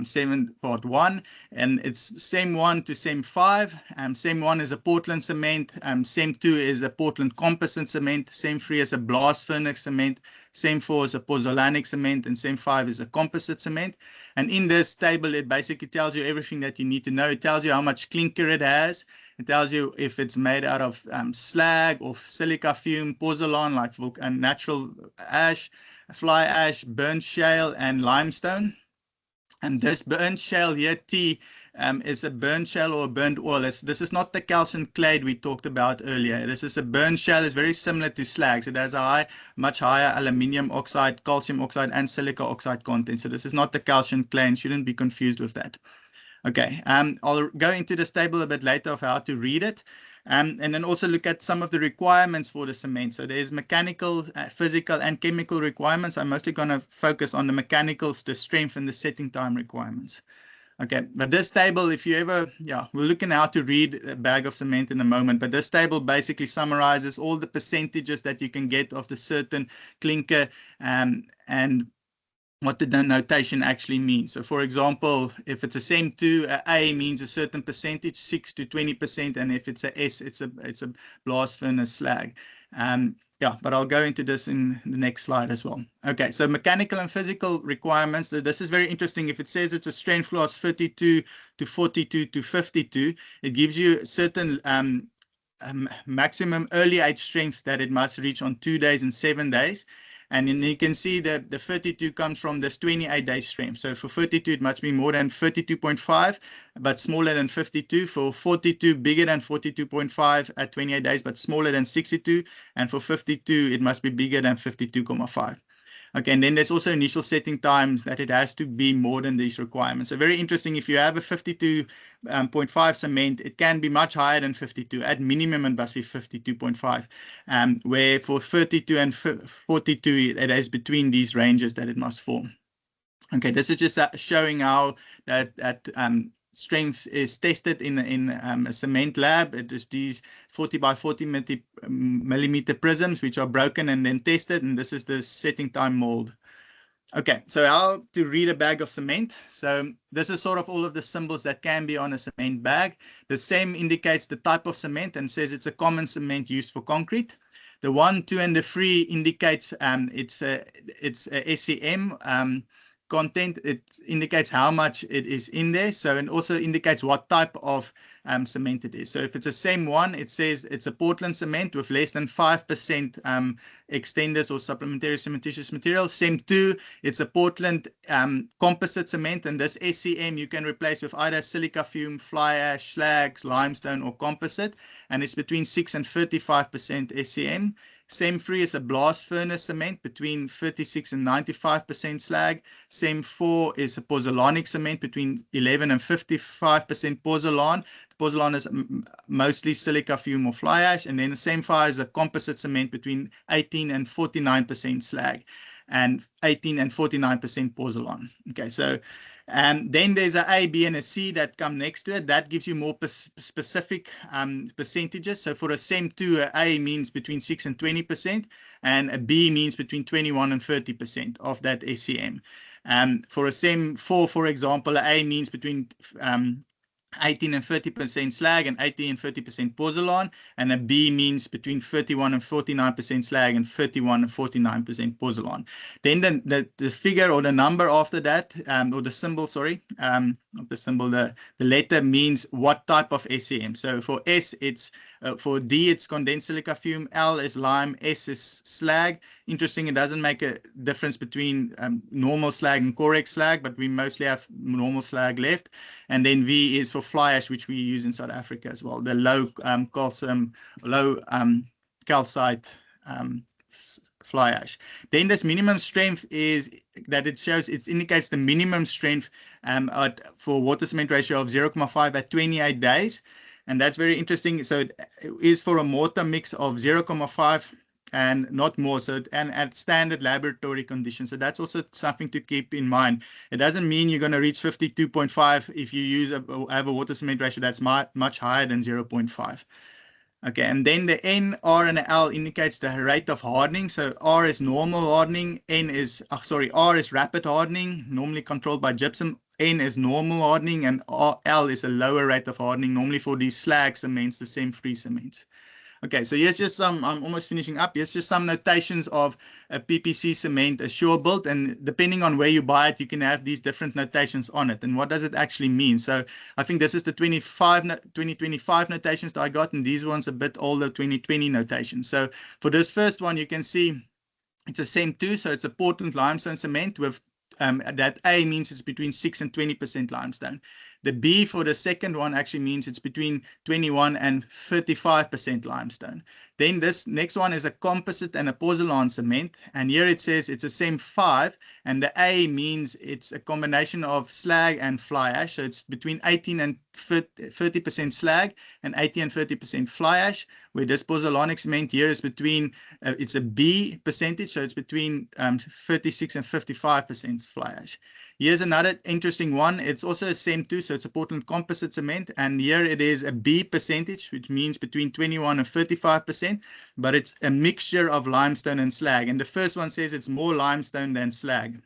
7 part 1, and it's SEM 1 to SEM 5. SEM 1 is a Portland cement, SEM 2 is a Portland composite cement, SEM 3 is a blast furnace cement, SEM 4 is a pozzolanic cement, and SEM 5 is a composite cement. And in this table, it basically tells you everything that you need to know. It tells you how much clinker it has. It tells you if it's made out of slag or silica fume, pozzolan, like natural ash, fly ash, burnt shale, and limestone. And this burnt shale here, T, is a burnt shale or a burnt oil. This is not the calcium clay we talked about earlier. This is a burnt shale. It's very similar to slags. It has a much higher aluminium oxide, calcium oxide, and silica oxide content. So this is not the calcium clay, and shouldn't be confused with that. Okay, I'll go into this table a bit later of how to read it. And then also look at some of the requirements for the cement. So there's mechanical, physical, and chemical requirements. I'm mostly going to focus on the mechanicals, the strength, and the setting time requirements. Okay, but this table, if you ever, we're looking how to read a bag of cement in a moment, but this table basically summarizes all the percentages that you can get of the certain clinker and what the notation actually means. So for example, if it's a SEM2, A means a certain percentage, 6 to 20%, and if it's a S, it's a blast furnace slag. Yeah, but I'll go into this in the next slide as well. Okay, so mechanical and physical requirements. This is very interesting. If it says it's a strength class 32 to 42 to 52, it gives you certain maximum early age strengths that it must reach on 2 days and 7 days. And then you can see that the 32 comes from this 28-day strength. So for 32, it must be more than 32.5, but smaller than 52. For 42, bigger than 42.5 at 28 days, but smaller than 62. And for 52, it must be bigger than 52.5. Okay, and then there's also initial setting times that it has to be more than these requirements. So very interesting, if you have a 52.5 cement, it can be much higher than 52. At minimum, it must be 52.5, where for 32 and 42, it is between these ranges that it must form. Okay, this is just showing how that strength is tested in a cement lab. It is these 40 by 40 millimeter prisms, which are broken and then tested. And this is the setting time mold. Okay, so how to read a bag of cement. So this is sort of all of the symbols that can be on a cement bag. The same indicates the type of cement and says it's a common cement used for concrete. The 1, 2, and the 3 indicates it's a SCM content. It indicates how much it is in there. So it also indicates what type of cement it is. So if it's the same one, it says it's a Portland cement with less than 5% extenders or supplementary cementitious material. Same 2, it's a Portland composite cement, and this SCM you can replace with either silica fume, fly ash, slags, limestone, or composite, and it's between 6 and 35% SCM. Same 3 is a blast furnace cement between 36 and 95% slag. Same 4 is a pozzolanic cement between 11 and 55% pozzolan. Pozzolan is mostly silica fume or fly ash. And then the same 5 is a composite cement between 18 and 49% slag and 18 and 49% pozzolan. Okay, so then there's an A, B, and a C that come next to it. That gives you more specific percentages. So for a SEM2, A means between 6 and 20%, and a B means between 21 and 30% of that SCM. For a SEM4, for example, A means between 18 and 30% slag and 18 and 30% pozzolan, and a B means between 31 and 49% slag and 31 and 49% pozzolan. Then the figure or the number after that, or the symbol, sorry, not the symbol, the letter means what type of SCM. So for S, it's for D, it's condensed silica fume. L is lime. S is slag. Interesting, it doesn't make a difference between normal slag and correct slag, but we mostly have normal slag left. And then V is for fly ash, which we use in South Africa as well. The low calcium, low calcite fly ash. Then this minimum strength is that it shows, it indicates the minimum strength for water cement ratio of 0.5 at 28 days. And that's very interesting. So it is for a mortar mix of 0.5 and not more. So and at standard laboratory conditions. So that's also something to keep in mind. It doesn't mean you're going to reach 52.5 if you have a water cement ratio that's much higher than 0.5. Okay, and then the N, R, and the L indicates the rate of hardening. So R is normal hardening, R is rapid hardening, normally controlled by gypsum. N is normal hardening, and L is a lower rate of hardening, normally for these slag cements, the same free cements. Okay, so here's just some, I'm almost finishing up. Here's just some notations of a PPC cement, a sure built, and depending on where you buy it, you can have these different notations on it. And what does it actually mean? So I think this is the 2025 notations that I got, and these ones a bit older, 2020 notations. So for this first one, you can see it's a SEM2, so it's a Portland limestone cement with that A means it's between 6 and 20% limestone. The B for the second one actually means it's between 21 and 35% limestone. Then this next one is a composite and a pozzolan cement. And here it says it's a SEM5, and the A means it's a combination of slag and fly ash. So it's between 18 and 30% slag and 80 and 30% fly ash, where this pozzolanic cement here is between, it's a B percentage, so it's between 36 and 55% fly ash. Here's another interesting one. It's also a SEM2, so it's a Portland composite cement, and here it is a B percentage, which means between 21 and 35%, but it's a mixture of limestone and slag. And the first one says it's more limestone than slag.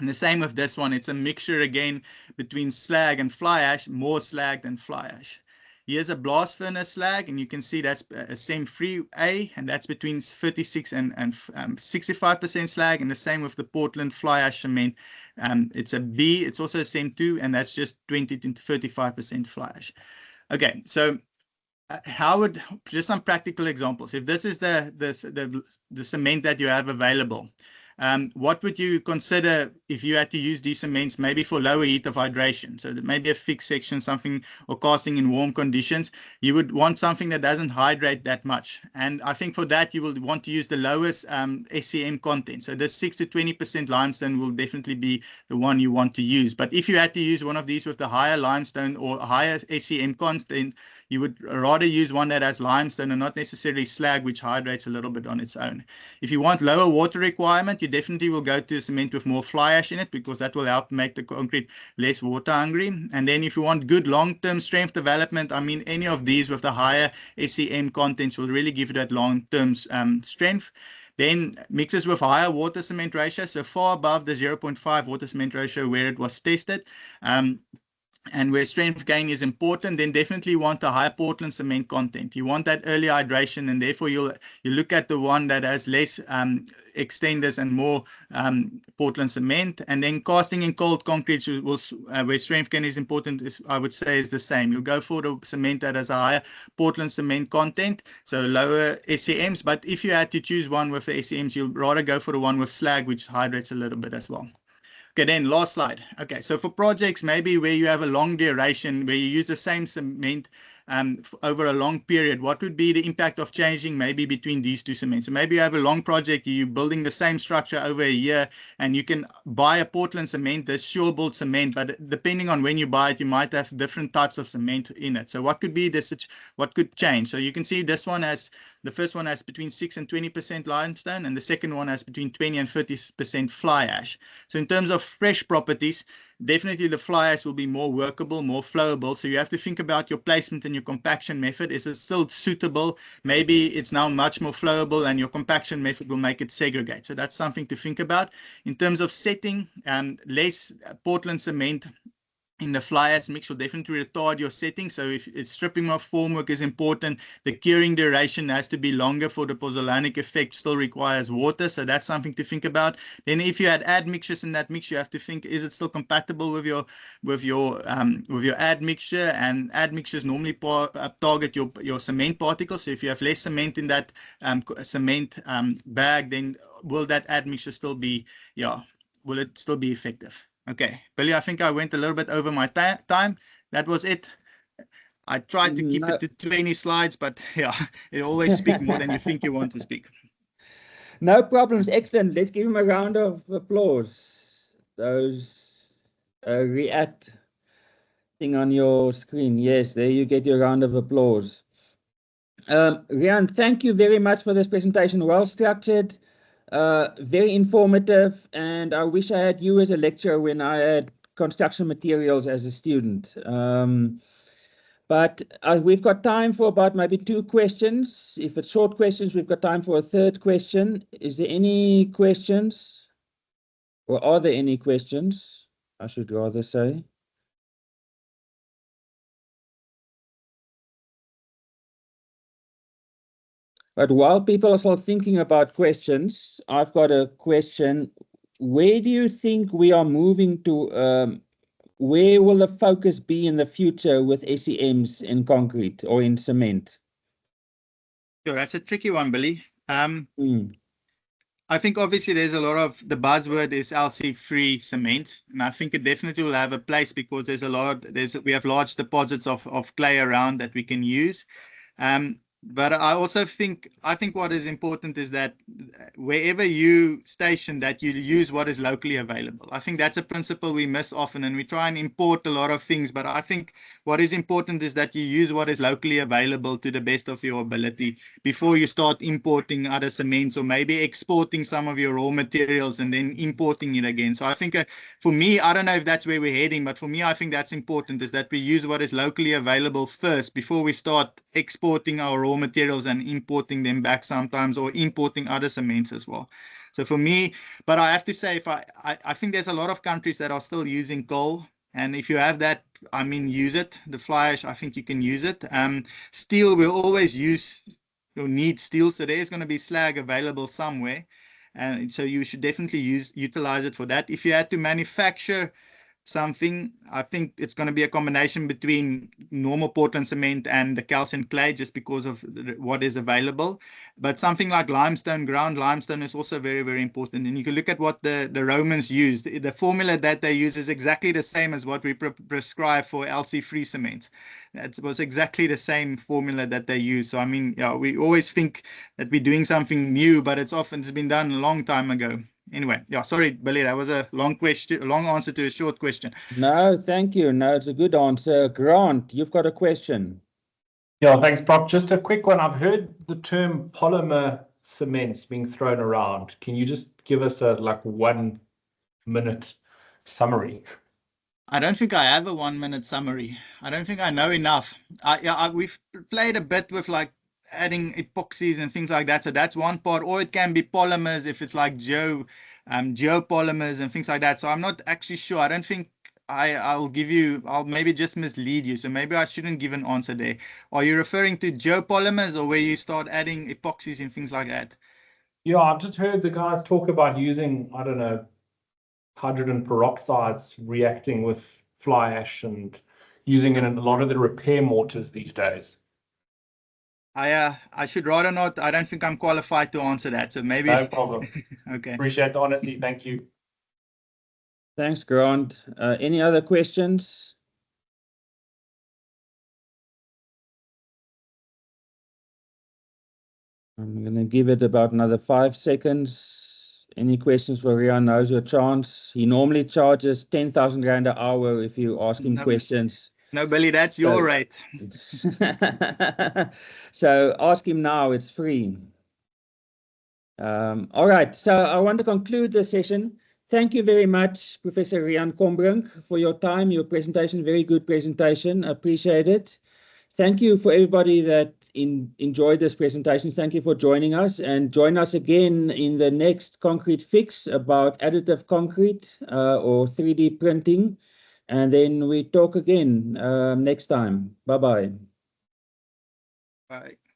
And the same with this one, it's a mixture again between slag and fly ash, more slag than fly ash. Here's a blast furnace slag, and you can see that's a SEM3 A, and that's between 36 and 65% slag, and the same with the Portland fly ash cement. It's a B, it's also a SEM2, and that's just 20 to 35% fly ash. Okay, so how would, just some practical examples, if this is the cement that you have available, what would you consider if you had to use these cements maybe for lower heat of hydration? So maybe a fixed section, something, or casting in warm conditions. You would want something that doesn't hydrate that much. And I think for that, you will want to use the lowest SCM content. So this 6 to 20% limestone will definitely be the one you want to use. But if you had to use one of these with the higher limestone or higher SCM content, you would rather use one that has limestone and not necessarily slag, which hydrates a little bit on its own. If you want lower water requirement, you definitely will go to a cement with more fly ash in it, because that will help make the concrete less water hungry. And then if you want good long-term strength development, I mean, any of these with the higher SCM contents will really give you that long-term strength. Then mixes with higher water cement ratio, so far above the 0.5 water cement ratio where it was tested. And where strength gain is important, then definitely want a high Portland cement content. You want that early hydration, and therefore you look at the one that has less extenders and more Portland cement. And then casting in cold concrete, where strength gain is important, I would say is the same. You'll go for the cement that has a higher Portland cement content, so lower SCMs. But if you had to choose one with the SCMs, you'll rather go for the one with slag, which hydrates a little bit as well. Okay, then last slide. Okay, so for projects maybe where you have a long duration, where you use the same cement over a long period, what would be the impact of changing maybe between these two cements? So maybe you have a long project, you're building the same structure over a year, and you can buy a Portland cement, this sure build cement, but depending on when you buy it, you might have different types of cement in it. So what could be this? What could change? So you can see this one has, the first one has between 6 and 20% limestone, and the second one has between 20 and 30% fly ash. So in terms of fresh properties, definitely the fly ash will be more workable, more flowable. So you have to think about your placement and your compaction method. Is it still suitable? Maybe it's now much more flowable, and your compaction method will make it segregate. So that's something to think about. In terms of setting, less Portland cement in the fly ash mix will definitely retard your setting. So if it's stripping off formwork is important, the curing duration has to be longer for the pozzolanic effect, still requires water. So that's something to think about. Then if you had admixtures in that mix, you have to think, is it still compatible with your admixture? And admixtures normally target your cement particles. So if you have less cement in that cement bag, then will that admixture still be, will it still be effective? Okay, Billy, I think I went a little bit over my time. That was it. I tried to keep it to 20 slides, but yeah, you always speak more than you think you want to speak. No problems. Excellent. Let's give him a round of applause. Those react thing on your screen. Yes, there you get your round of applause. Riaan, thank you very much for this presentation. Well structured. Very informative, and I wish I had you as a lecturer when I had construction materials as a student. But we've got time for about maybe 2 questions. If it's short questions, we've got time for a 3rd question. Is there any questions? Or are there any questions? I should rather say. But while people are still thinking about questions, I've got a question. Where do you think we are moving to? Where will the focus be in the future with SCMs in concrete or in cement? Sure, that's a tricky one, Billy. I think obviously there's a lot of, the buzzword is LC-free cement, and I think it definitely will have a place because there's a lot, we have large deposits of clay around that we can use. But I also think, what is important is that wherever you station that, you use what is locally available. I think that's a principle we miss often, and we try and import a lot of things. But I think what is important is that you use what is locally available to the best of your ability before you start importing other cements, or maybe exporting some of your raw materials and then importing it again. So I think for me, I don't know if that's where we're heading, but for me, I think that's important, is that we use what is locally available first before we start exporting our raw materials and importing them back sometimes, or importing other cements as well. So for me, but I have to say, I think there's a lot of countries that are still using coal, and if you have that I mean, use it. The fly ash, I think you can use it. Steel, we'll always use or need steel, so there's going to be slag available somewhere. And so you should definitely utilize it for that. If you had to manufacture something, I think it's going to be a combination between normal Portland cement and the calcium clay, just because of what is available. But something like limestone, ground limestone, is also very, very important. And you can look at what the Romans used. The formula that they use is exactly the same as what we prescribe for LC3 cement. It was exactly the same formula that they use. So I mean, yeah, we always think that we're doing something new, but it's been done a long time ago. Anyway, yeah, sorry, Billy, that was a long question, a long answer to a short question. No, thank you. No, it's a good answer. Grant, you've got a question. Yeah, thanks, Prof. Just a quick one. I've heard the term polymer cements being thrown around. Can you just give us a 1 minute summary? I don't think I have a 1 minute summary. I don't think I know enough. We've played a bit with like adding epoxies and things like that. So that's one part, or it can be polymers if it's like geopolymers and things like that. So I'm not actually sure. I don't think I'll maybe just mislead you. So maybe I shouldn't give an answer there. Are you referring to geopolymers, or where you start adding epoxies and things like that? Yeah, I've just heard the guys talk about using, I don't know, hydrogen peroxides reacting with fly ash and using it in a lot of the repair mortars these days. I should rather not. I don't think I'm qualified to answer that. So maybe. No problem. Okay. Appreciate the honesty. Thank you. Thanks, Grant. Any other questions? I'm going to give it about another 5 seconds. Any questions for Riaan? Now's your chance. He normally charges 10,000 Rand an hour if you ask him questions. No, Billy, that's your rate. So ask him now, it's free. All right, so I want to conclude the session. Thank you very much, Professor Riaan Combrinck, for your time, your presentation, very good presentation, appreciate it. Thank you for everybody that enjoyed this presentation. Thank you for joining us, and join us again in the next concrete fix about additive concrete or 3D printing. And then we talk again next time. Bye-bye. Bye.